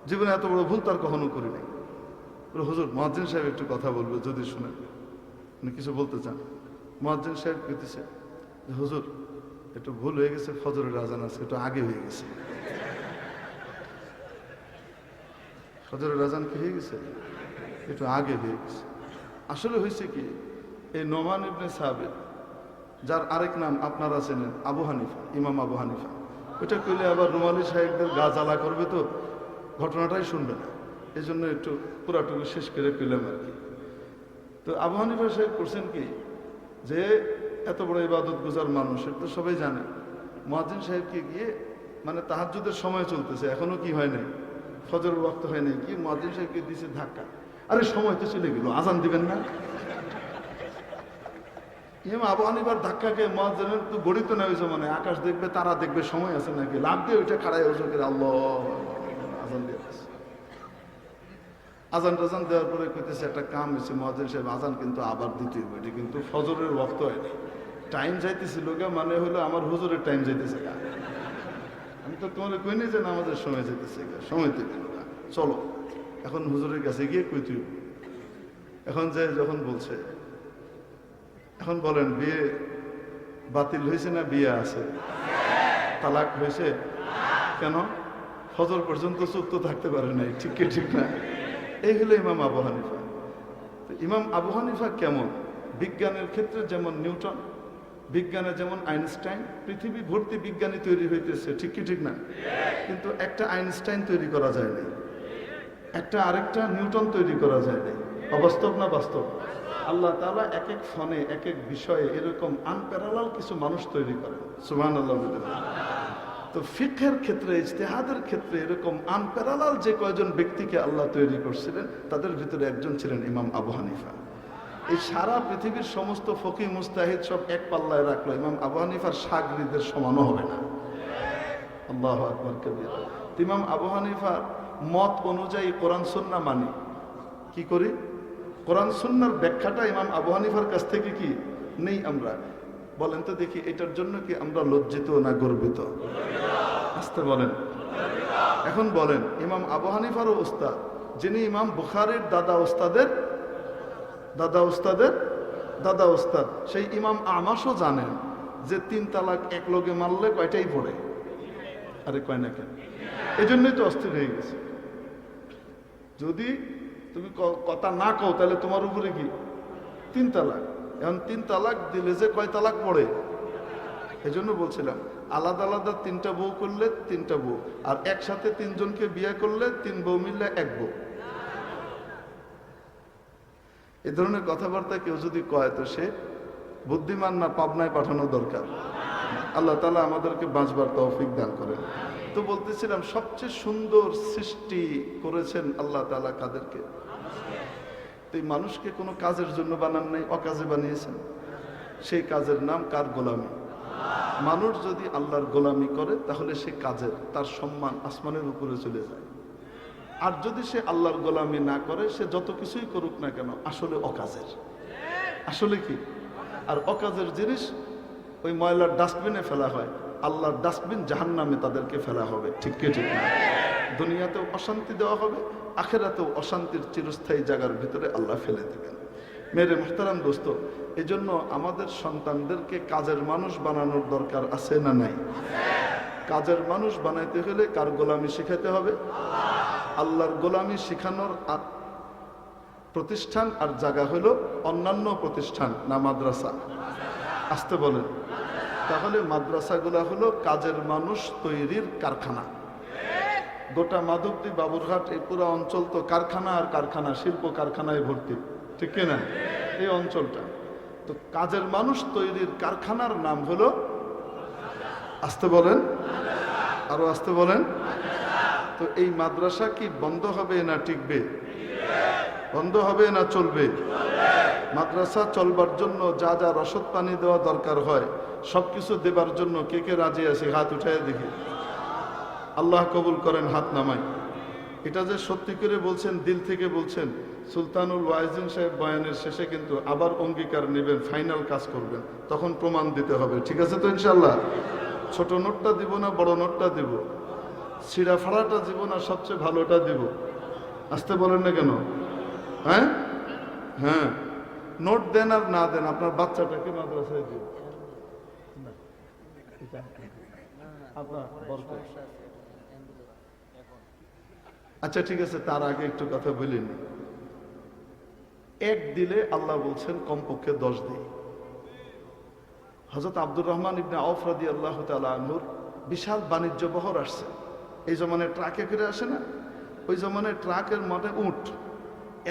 জীবনে এত বড় ভুল তার কখনো করি নাই। হুজুর মুয়াজ্জিন সাহেব একটু কথা বলবে, যদি শুনেন, উনি কিছু বলতে চান। মুয়াজ্জিন সাহেব কইতেছে, হুজুর একটু ভুল হয়ে গেছে, ফজরের আজান আছে, একটু আগে হয়ে গেছে। ফজরের আজান কি হয়ে গেছে, একটু আগে হয়ে গেছে। আসলে হয়েছে কি, এই নোমান ইবনে সাবিত, যার আরেক নাম আপনারা চেনেন আবু হানিফা, ইমাম আবু হানিফা, ওইটা কইলে আবার রুমালি সাহেবদের গা জ্বালা করবে, তো ঘটনাটাই শুনবে না, এই জন্য একটু পুরাটুকু শেষ করে পেলাম আর কি। তো আবু হানিফা সাহেব করছেন কি, যে এত বড় ইবাদত গুজার মানুষের তো সবাই জানে, মুয়াজ্জিন সাহেবকে গিয়ে, মানে তাহাজ্জুদের সময় চলতেছে, এখনো কি হয় নাই, ফজরের ওয়াক্ত হয় নাই, কি মুয়াজ্জিন সাহেবকে দিছে ধাক্কা, আরে সময় তো চলে গেল, আজান দিবেন না। ইমাম আবু হানিফার ধাক্কাকে মুয়াজ্জিনের তো গড়িত না হয়েছে, মানে আকাশ দেখবে তারা দেখবে সময় আছে নাকি, লাভ দিয়ে ওইটা খাড়াই ওজো করে আল্লাহ আজান দিয়ে আজান টাজান দেওয়ার পরে কইতেছে একটা কাম হয়েছে, মুয়াজ্জিন সাহেব আজান কিন্তু আবার দিতে হবে, এটা কিন্তু ফজরের ওয়াক্ত হয়, টাইম যাইতেছিল গা, মানে হলো আমার হুজুরের টাইম যাইতেছে গা, আমি তো তোমার কই নি যে নামাজের সময় যাইতেছে গা, সময় থেকে চলো। এখন হুজুরের কাছে গিয়ে কই তুই, এখন যে যখন বলছে, এখন বলেন বিয়ে বাতিল হয়েছে না বিয়ে আছে? তালাক হয়েছে? কেন? ফজর পর্যন্ত চুপ তো থাকতে পারে নাই, ঠিক কি ঠিক না? এই হলো ইমাম আবু হানিফা। ইমাম আবু হানিফা কেমন? বিজ্ঞানের ক্ষেত্রে যেমন নিউটন, বিজ্ঞানে যেমন আইনস্টাইন, পৃথিবী ভর্তি বিজ্ঞানী তৈরি হইতেছে, ঠিক কি ঠিক না? কিন্তু একটা আইনস্টাইন তৈরি করা যায় নাই, একটা আরেকটা নিউটন তৈরি করা যায় নাই। অবাস্তব না বাস্তব? আল্লাহ তাআলা এক এক ফনে এক এক বিষয়ে এরকম আনপ্যারালাল কিছু মানুষ তৈরি করেন, সুবহানাল্লাহ। তো ফিকহের ক্ষেত্রে, ইজতিহাদের ক্ষেত্রে এরকম আনপ্যারালাল যে কয়জন ব্যক্তিকে আল্লাহ তৈরি করছিলেন, তাদের ভিতরে একজন ছিলেন ইমাম আবু হানিফা। এই সারা পৃথিবীর সমস্ত ফকিহ মুজতাহিদ সব এক পাল্লায় রাখলো, ইমাম আবু হানিফার শাগরিদের সমানও হবে না। আল্লাহু আকবার কবীরা। ইমাম আবু হানিফার মত অনুযায়ী কোরআন সুন্নাহ মানি। কি করি? কোরআন সুন্নাহর ব্যাখ্যাটা ইমাম আবু হানিফার কাছ থেকে কি নেই আমরা? বলেন তো দেখি, এটার জন্য কি আমরা লজ্জিত না গর্বিত? আসতে বলেন। এখন বলেন, ইমাম আবু হানিফারও ওস্তাদ, যিনি ইমাম বুখারীর দাদা ওস্তাদের দাদা ওস্তাদ, সেই ইমাম আমাশও জানেন যে 3 তালাক এক লগে মারলে কয়টাই পড়ে? আরে কয় না কেন? এই জন্যই তো অস্থির হয়ে গেছে। যদি তুমি কথা না কও তাহলে তোমার উপরে কি 3 তালাক। এখন 3 তালাক দিলে যে কয় তালাক পড়ে? এই জন্য বলছিলাম, আলাদা আলাদা 3টা বউ করলে 3টা বউ, আর একসাথে 3 জনকে বিয়ে করলে 3 বউ মিললে 1 বউ। এই ধরনের কথাবার্তা কেউ যদি কয় তো সে বুদ্ধিমান না পাবনায় পাঠানো দরকার। আল্লাহ তাআলা আমাদেরকে বাঁচবার তৌফিক দান করেন। তো বলতেছিলাম, সবচেয়ে সুন্দর সৃষ্টি করেছেন আল্লাহ তাআলা কাদেরকে? তো এই মানুষকে কোনো কাজের জন্য বানান নাই, অকাজে বানিয়েছেন। সেই কাজের নাম কার? গোলামি। মানুষ যদি আল্লাহর গোলামি করে তাহলে সে কাজের, তার সম্মান আসমানের উপরে চলে যায়। আর যদি সে আল্লাহর গোলামি না করে, সে যত কিছুই করুক না কেন আসলে অকাজের। আসলে কি? আর অকাজের জিনিস ওই ময়লার ডাস্টবিনে ফেলা হয়, আল্লাহর ডাস্টবিন জাহান্নামে তাদেরকে ফেলা হবে, ঠিক কি ঠিক না? দুনিয়াতেও অশান্তি দেওয়া হবে, আখিরাতেও অশান্তির চিরস্থায়ী জায়গার ভিতরে আল্লাহ ফেলে দেবেন। মেরে মুহতারাম দোস্ত, এই জন্য আমাদের সন্তানদেরকে কাজের মানুষ বানানোর দরকার আছে না নাই? কাজের মানুষ বানাইতে হলে কার গোলামি শিখাতে হবে? আল্লাহর গোলামি শিখানোর প্রতিষ্ঠান আর জায়গা হলো অন্যান্য প্রতিষ্ঠান না মাদ্রাসা? আসতে বলেন। তাহলে মাদ্রাসাগুলা হলো কাজের মানুষ তৈরির কারখানা। গোটা মাধবদী, বাবুরহাট, এই পুরো অঞ্চল তো কারখানা আর কারখানা, শিল্প কারখানায় ভর্তি, ঠিক কিনা? এই অঞ্চলটা তো কাজের মানুষ তৈরির কারখানার নাম হলো, আসতে বলেন, আরো আসতে বলেন। তো এই মাদ্রাসা কি বন্ধ হবে না টিকবে? বন্ধ হবে না চলবে? মাদ্রাসা চলবার জন্য যা যা রসদ পানি দেওয়া দরকার হয় সবকিছু দেবার জন্য কে কে রাজি আছে? হাত উঠায় দেখি। আল্লাহ কবুল করেন, হাত নামাই। এটা যে সত্যি করে বলছেন, দিল থেকে বলছেন, সুলতানুল ওয়াইজিন সাহেব বয়ানের শেষে কিন্তু আবার অঙ্গীকার নেবেন, ফাইনাল কাজ করবেন, তখন প্রমাণ দিতে হবে, ঠিক আছে তো ইনশাল্লাহ? ছোট নোটটা দিব না বড় নোটটা দিব? ছিঁড়া ফাড়াটা দিব না সবচেয়ে ভালোটা দিব? আসতে বলেন না কেন? হ্যাঁ হ্যাঁ, নোট দেন আর না দেন, আপনার বাচ্চাটাকে মাদ্রাসায় দিন। আচ্ছা ঠিক আছে, তার আগে একটু কথা বলিনি। 1 দিলে আল্লাহ বলছেন কমপক্ষে 10 দিই। হযরত আব্দুর রহমান ইবনে আউফ রাদিয়াল্লাহু তাআলা আনহুর বিশাল বাণিজ্য বহর আসছে। এই জমানায় ট্রাকে করে আসে না? ওই জমানায় ট্রাকের মধ্যে উট,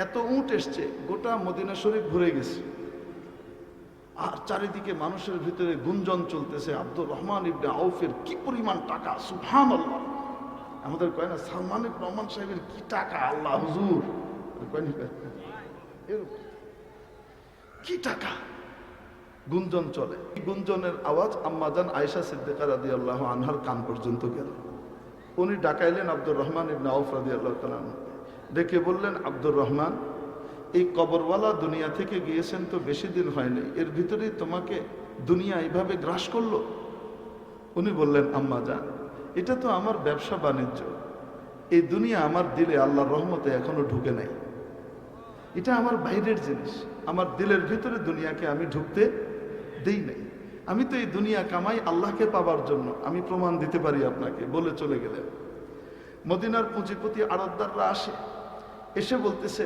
এত উট এসছে গোটা মদিনা শরীফ ভরে গেছে। আর চারিদিকে মানুষের ভিতরে গুঞ্জন চলতেছে, আব্দুর রহমান ইবনে আউফের কি পরিমাণ টাকা, সুবহানাল্লাহ। আমাদের কয় না সালমান ইবনে রহমান সাহেবের কি টাকা, আল্লাহ হুজুর কি টাকা, গুঞ্জন চলে। গুঞ্জনের আওয়াজ আম্মাজান আয়েশা সিদ্দিকা রাদিয়াল্লাহু আনহার কান পর্যন্ত গেল। উনি ডাকাইলেন আব্দুর রহমান ইবনে আউফ রাদিয়াল্লাহু তাআলা, ডেকে বললেন, আব্দুর রহমান, এই কবরওয়ালা দুনিয়া থেকে গিয়েছেন তো বেশি দিন হয়নি, এর ভিতরেই তোমাকে দুনিয়া এইভাবে গ্রাস করলো? উনি বললেন, আম্মা জান, এটা তো আমার ব্যবসা বাণিজ্য, এই দুনিয়া আমার দিলে আল্লাহর রহমতে এখনো ঢুকে নাই। এটা আমার বাইরের জিনিস, আমার দিলের ভিতরে দুনিয়াকে আমি ঢুকতে দেই নাই। আমি তো এই দুনিয়া কামাই আল্লাহকে পাবার জন্য। আমি প্রমাণ দিতে পারি আপনাকে, বলে চলে গেলেন। মদিনার পুঁজিপতি আড়তদাররা আসে, এসে বলতেছে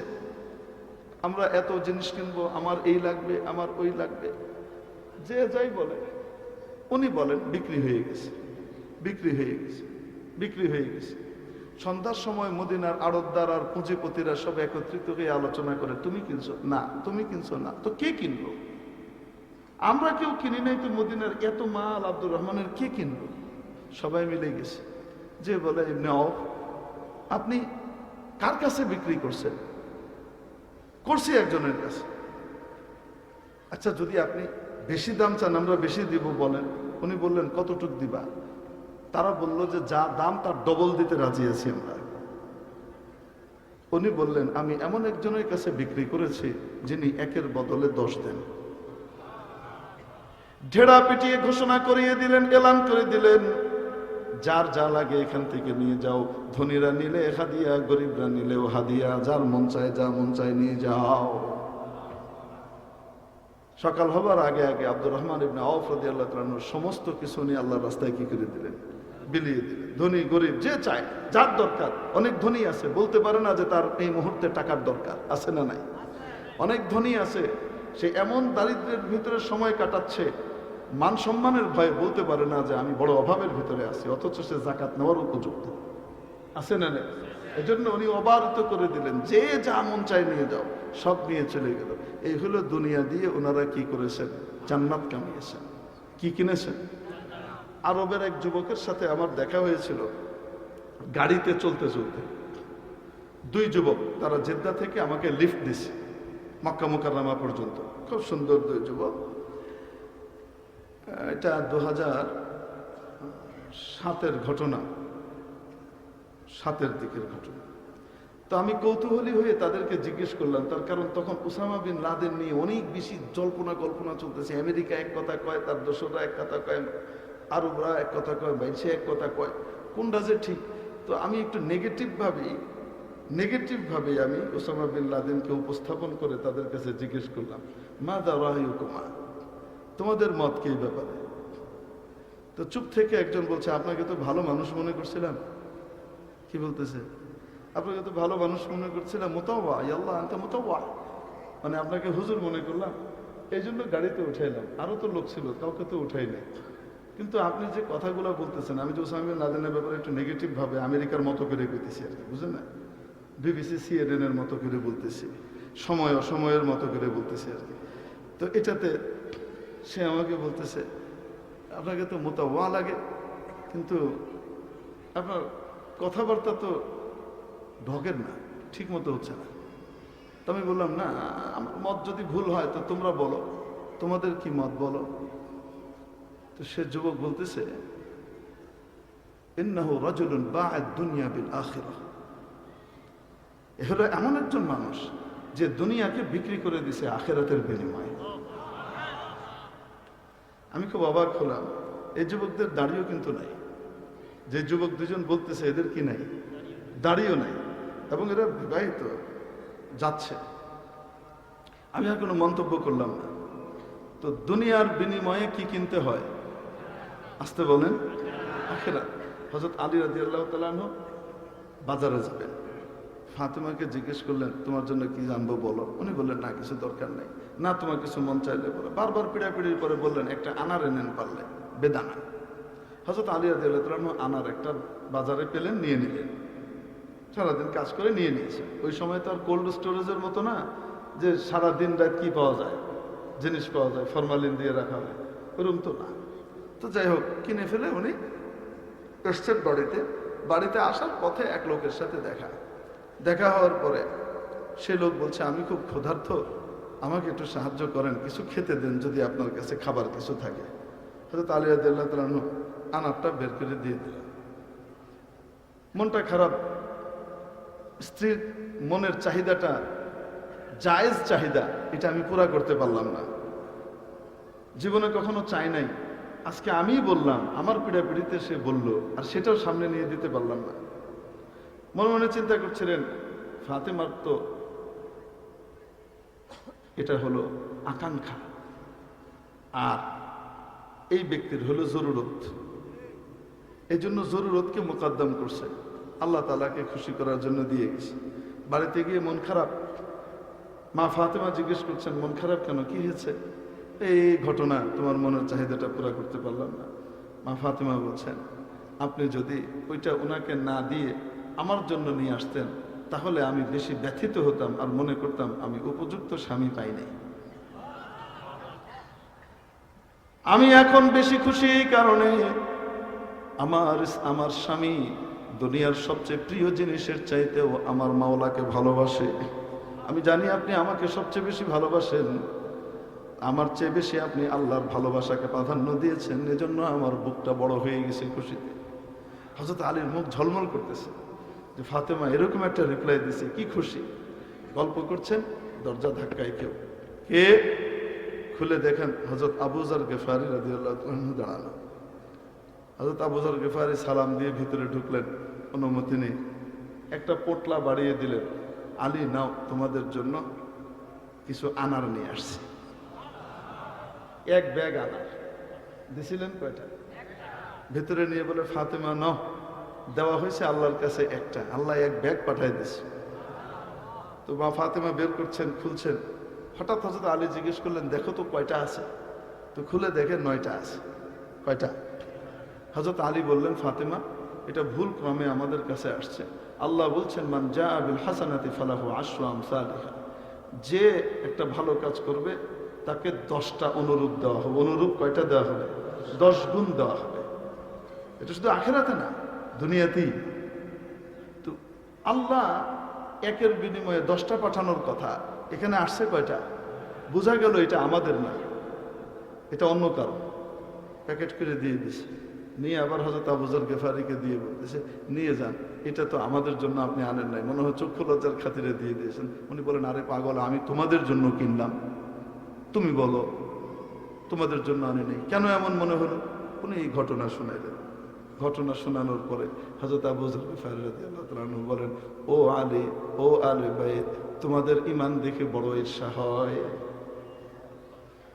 আমরা এত জিনিস কিনবো, আমার এই লাগবে, আমার ওই লাগবে, যে যাই বলে। উনি বলেন বিক্রি হয়ে গেছে, বিক্রি হয়ে গেছে, বিক্রি হয়ে গেছে। সন্ধ্যার সময় মদিনার আড়তদার আর পুঁজিপতিরা সব একত্রিত হয়ে আলোচনা করে, তুমি কিনছো না, তুমি কিনছো না, তো কে কিনলো? আমরা কেউ কিনি নাই, তো মদিনার এত মাল আব্দুর রহমানের কে কিনলো? সবাই মিলে গেছে। যে বলে ইবনে আউফ, আপনি কার কাছে বিক্রি করছেন? করছি একজনের কাছে। আচ্ছা, যদি আপনি বেশি দাম চান আমরা বেশি দিব বলেন। উনি বললেন কতটুক দিবা? তারা বলল যে যা দাম তার ডবল দিতে রাজি আছি আমরা। উনি বললেন আমি এমন একজনের কাছে বিক্রি করেছি যিনি একের বদলে 10 দেন। ঢেড়া পিটিয়ে ঘোষণা করিয়ে দিলেন, এলান করে দিলেন, যার যা লাগে এখান থেকে নিয়ে যাও। ধনীরা নিলে হাদিয়া, গরিবরা নিলেও হাদিয়া, যার মন চায় যা মন চায় নিয়ে যাও। সকাল হবার আগে আগে আব্দুর রহমান ইবনে আউফ রাদিয়াল্লাহু তাআলা সমস্ত কিছু নিয়ে আল্লাহর রাস্তায় কি করে দিলেন? বিলিয়ে দিলেন। ধনী গরিব যে চায়, যার দরকার। অনেক ধনী আছে বলতে পারে না যে তার এই মুহূর্তে টাকার দরকার আছে না নাই। অনেক ধনী আছে সে এমন দারিদ্র্যের ভিতরে সময় কাটাচ্ছে, মান সম্মানের ভয়ে বলতে পারে না যে আমি বড় অভাবের ভিতরে আছি, অথচ সে যাকাত নেওয়ার উপযুক্ত আছে না নাই। এজন্য উনি অবারিত করে দিলেন, যে যা মন চায় নিয়ে যাও। সব নিয়ে চলে গেল। এই হলো দুনিয়া দিয়ে ওনারা কি করেছেন? জান্নাত কামিয়েছেন। কি কিনেছেন? আরবের এক যুবকের সাথে আমার দেখা হয়েছিল, গাড়িতে চলতে চলতে। 2 যুবক, তারা জেদ্দা থেকে আমাকে লিফট দিছে মক্কা মুকাররমা পর্যন্ত। খুব সুন্দর 2 যুবক। এটা 2007-এর ঘটনা, 7-এর দিকের ঘটনা। তো আমি কৌতূহলী হয়ে তাদেরকে জিজ্ঞেস করলাম, তার কারণ তখন উসামা বিন লাদেন নিয়ে অনেক বেশি জল্পনা কল্পনা চলতেছে। আমেরিকা এক কথা কয়, তার দোসররা এক কথা কয়, আরবরা এক কথা কয়, বাইশে এক কথা কয়, কোনটা যে ঠিক। তো আমি একটু নেগেটিভভাবে আমি উসামা বিন লাদেনকে উপস্থাপন করে তাদের কাছে জিজ্ঞেস করলাম, মাযা রায়ুকুমা, তোমাদের মত কি এই ব্যাপারে? তো চুপ থেকে একজন বলছে, আপনাকে তো ভালো মানুষ মনে করছিলাম। কি বলতেছে? আপনাকে তো ভালো মানুষ মনে করছিলাম, মুতাওয়া আল্লাহ আনতা মুতাওয়া, মানে আপনাকে হুজুর মনে করলাম, এই জন্য গাড়িতে উঠাইলাম। আরো তো লোক ছিল, কাউকে তো উঠাই নাই। কিন্তু আপনি যে কথাগুলো বলতেছেন, আমি যে ওসামা বিন লাদেনের ব্যাপারে একটু নেগেটিভ ভাবে আমেরিকার মতো করে কইতেছি আর কি, বুঝলেন না? বিবিসি CNN এর মতো করে বলতেছি, সময় অসময়ের মতো করে বলতেছি আর কি। তো এটাতে সে আমাকে বলতেছে, আপনাকে তো মুতাওয়া লাগে, কিন্তু আপনার কথাবার্তা তো ঢোকেন না, ঠিক মতো হচ্ছে না। তো আমি বললাম, না, আমার মত যদি ভুল হয় তো তোমরা বলো, তোমাদের কি মত বলো। তো সে যুবক বলতেছে, ইন্নাহু রাজুলুন বাআদ দুনিয়া বিল আখিরাহ, এ হলো এমন একজন মানুষ যে দুনিয়াকে বিক্রি করে দিছে আখিরাতের বিনিময়ে। আমি খুব অবাক হলাম। এই যুবকদের দাড়িও কিন্তু নাই। যে যুবক 2জন বলতেছে এদের কি নাই? দাড়িও নাই, এবং এরা বিবাহিত, যাচ্ছে। আমি আর কোনো মন্তব্য করলাম না। তো দুনিয়ার বিনিময়ে কি কিনতে হয়? আসতে বলেন, আখিরাত। হযরত আলী রাদিয়াল্লাহু তাআলা আনহু বাজারে যাবেন, ফাতেমাকে জিজ্ঞেস করলেন, তোমার জন্য কি জানবো বলো। উনি বললেন, না, কিছু দরকার নেই। না, তোমার কিছু মন চাইলে বলো। বারবার পিড়াপিড়ির পরে বললেন, একটা আনার এনেন পারলে, বেদানা। হযরত আলী রাদিয়াল্লাহু তাআলা আনহু আনার একটা বাজারে পেলেন, নিয়ে নিলেন। সারাদিন কাজ করে নিয়ে নিয়েছে। ওই সময় তো আর কোল্ড স্টোরেজের মতো না যে সারাদিন রাত কি পাওয়া যায়, জিনিস পাওয়া যায়, ফরমালিন দিয়ে রাখা হয়, ওরকম তো না। তো যাই হোক, কিনে ফেলে উনি এসছেন বাড়িতে আসার পথে এক লোকের সাথে দেখা হওয়ার পরে সে লোক বলছে, আমি খুব ক্ষুধার্ত, আমাকে একটু সাহায্য করেন, কিছু খেতে দেন যদি আপনার কাছে খাবার কিছু থাকে। হযরত আলী রাদিয়াল্লাহু তাআলা আনহু আনারটা বের করে দিয়ে দিলেন। মনটা খারাপ, স্ত্রীর মনের চাহিদাটা, জায়েজ চাহিদা, এটা আমি পুরা করতে পারলাম না। জীবনে কখনো চাই নাই, আজকে আমি বললাম, আমার পিড়াপিড়িতে সে বলল, আর সেটাও সামনে নিয়ে দিতে পারলাম না। মনে মনে চিন্তা করছিলেন ফাতেমার তো এটা হলো আকাঙ্ক্ষা, আর এই ব্যক্তির হলো জরুরত। এই জন্য জরুরতকে মোকাদ্দম করছে, আল্লাহ তাআলাকে খুশি করার জন্য দিয়ে গেছে। বাড়িতে গিয়ে মন খারাপ, মা ফাতেমা জিজ্ঞেস করছেন মন খারাপ কেন, কি হয়েছে? এই ঘটনা, তোমার মনের চাহিদাটা পুরা করতে পারলাম না। মা ফাতেমা বলছেন, আপনি যদি ওইটা ওনাকে না দিয়ে আমার জন্য নিয়ে আসতেন তাহলে আমি বেশি ব্যথিত হতাম আর মনে করতাম আমি উপযুক্ত স্বামী পাই নাই। আমি এখন বেশি খুশি এই কারণে আমার স্বামী দুনিয়ার সবচেয়ে প্রিয় জিনিসের চাইতেও আমার মাওলাকে ভালোবাসে। আমি জানি আপনি আমাকে সবচেয়ে বেশি ভালোবাসেন, আমার চেয়ে বেশি আপনি আল্লাহর ভালোবাসাকে প্রাধান্য দিয়েছেন, এজন্য আমার বুকটা বড় হয়ে গেছে খুশিতে। হযরত আলীর মুখ ঝলমল করতেছে যে ফাতেমা এরকম একটা রিপ্লাই দিছে, কি খুশি। গল্প করছেন, দরজা ধাক্কায় কেউ, কে? খুলে দেখেন হযরত আবু যর গিফারী রাদিয়াল্লাহু আনহু দাঁড়ানো। হযরত আবু যর গিফারী সালাম দিয়ে ভিতরে ঢুকলেন, অনুমতি নেই। একটা পোটলা বাড়িয়ে দিলেন, আলী নাও তোমাদের জন্য কিছু আনার নিয়ে আসছি। এক ব্যাগ আনার দিছিলেন। কয়টা? ভেতরে নিয়ে বলে ফাতেমা নাও, দেওয়া হয়েছে আল্লাহর কাছে একটা, আল্লাহ এক ব্যাগ পাঠাই দিছে। তো মা ফাতেমা বের করছেন, খুলছেন। হঠাৎ হযরত আলী জিজ্ঞেস করলেন, দেখো তো কয়টা আছে? তো খুলে দেখে 9টা আছে। কয়টা? হযরত আলী বললেন, ফাতেমা এটা ভুল ক্রমে আমাদের কাছে আসছে। আল্লাহ বলছেন, মান জাআ বিল হাসানাতি ফালাহু আশরু আমসালিহা, যে একটা ভালো কাজ করবে তাকে 10টা অনুরূপ দেওয়া হবে। অনুরূপ কয়টা দেওয়া হবে? 10 গুণ দেওয়া হবে। এটা শুধু আখিরাতে না, দুনিয়াতেই। তো আল্লাহ একের বিনিময়ে 10টা পাঠানোর কথা, এখানে আসছে কয়টা? বোঝা গেল এটা আমাদের না, এটা অন্য কারো। প্যাকেট করে দিয়ে দিছে, নিয়ে আবার হযরত আবু যর গিফারীকে দিয়ে বলতেছে, নিয়ে যান, এটা তো আমাদের জন্য আপনি আনেন নাই, মনে হয় চক্ষু লজ্জার খাতিরে দিয়ে দিয়েছেন। উনি বলেন, আরে পাগল, আমি তোমাদের জন্য কিনলাম, তুমি বলো তোমাদের জন্য আনে নেই, কেন এমন মনে হলো? উনি এই ঘটনা শোনাইলেন। ঘটনা শোনানোর পরে হযরত আবু যর গিফারী রাদিয়াল্লাহু তাআলা আনহু বলেন, ও আলী, ও আলে বাইত, তোমাদের ঈমান দেখে বড় ঈর্ষা হয়,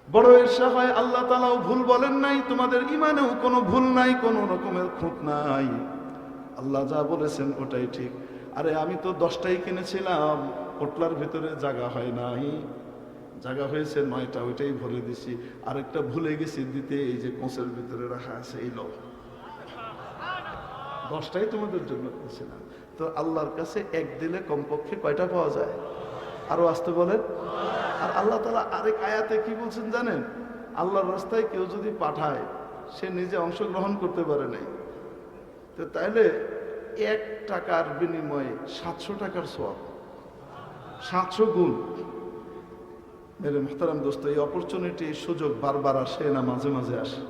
বড় ঈর্ষা হয়। আল্লাহ তাআলাও ভুল বলেন নাই, তোমাদের ঈমানেও কোনো ভুল নাই, কোনো রকমের খুঁত নাই। আল্লাহ যা বলেছেন ওটাই ঠিক। আরে আমি তো 10টাই কিনেছিলাম, পোটলার ভিতরে জায়গা হয় নাই, জায়গা হয়েছে 9টা, ওইটাই ভরে দিছি। আরেকটা ভুলে গেছি দিতে, এই যে কোঁচের ভিতরে রাখা আছে, এই লো, 10টাই তোমাদের জন্য কিনেছিলাম। তো আল্লাহর কাছে এক দিলে কমপক্ষে কয়টা পাওয়া যায়? আরো আসতে বলেন। আর আল্লাহ তাআলা আরেক আয়াতে কি বলছেন জানেন? আল্লাহর রাস্তায় কেউ যদি পাঠায়, সে নিজে অংশগ্রহণ করতে পারে নাই, তো তাইলে 1 টাকার বিনিময়ে 700 টাকার সওয়াব, 700 গুণ। মেরে মুহতারাম দোস্ত, এই অপরচুনিটি, এই সুযোগ বারবার আসে না, মাঝে মাঝে আসে।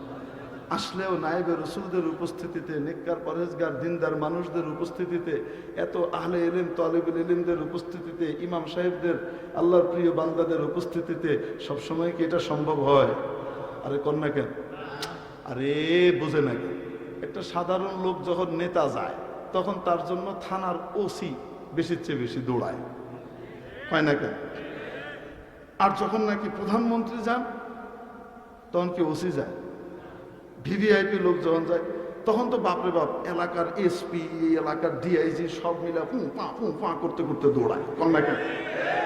আসলেও নায়েবে রসুলদের উপস্থিতিতে, নেককার পরহেজগার দিনদার মানুষদের উপস্থিতিতে, এত আহলে ইলম তালিবুল ইলমদের উপস্থিতিতে, ইমাম সাহেবদের, আল্লাহর প্রিয় বান্দাদের উপস্থিতিতে সবসময় কি এটা সম্ভব হয়? আরে কন্যা কেন? আরে বোঝে না কেন? একটা সাধারণ লোক যখন নেতা যায়, তখন তার জন্য থানার ওসি বেশির চেয়ে বেশি দৌড়ায়, হয় না কেন? আর যখন নাকি প্রধানমন্ত্রী যান, তখন কি ওসি যায়? ভিভিআইপি লোক যখন যায়, তখন তো বাপরে বাপ, এলাকার এসপি, এলাকার ডিআইজি সব মিলে ফু পা করতে করতে দৌড়ায়, কন্যা কেন?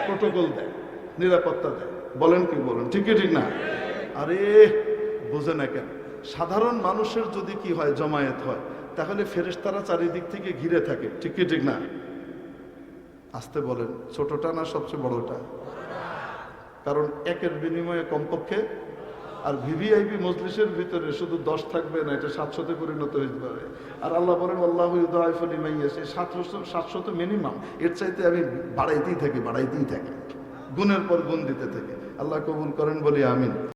প্রোটোকল দেয়, নিরাপত্তা দেয়, বলেন কি বলেন? ঠিক কি ঠিক না? আরে বোঝে না কেন? সাধারণ মানুষের যদি কি হয়, জমায়েত হয়, তাহলে ফেরেশতারা চারিদিক থেকে ঘিরে থাকে, ঠিক কি ঠিক না? আসতে বলেন, ছোটটা না সবচেয়ে বড়টা? কারণ একের বিনিময়ে কমপক্ষে। আর ভিভিআইপি মজলিসের ভিতরে শুধু 10 থাকবে না, এটা 700-তে পরিণত হয়ে যাবে। আর আল্লাহ বলেন, আল্লাহু ইউদাইফু লিমান ইয়াশা, 700 তো মিনিমাম, এর চাইতে আমি বাড়াইতেই থাকি, গুণের পর গুণ দিতে থাকি। আল্লাহ কবুল করেন, বলি আমিন।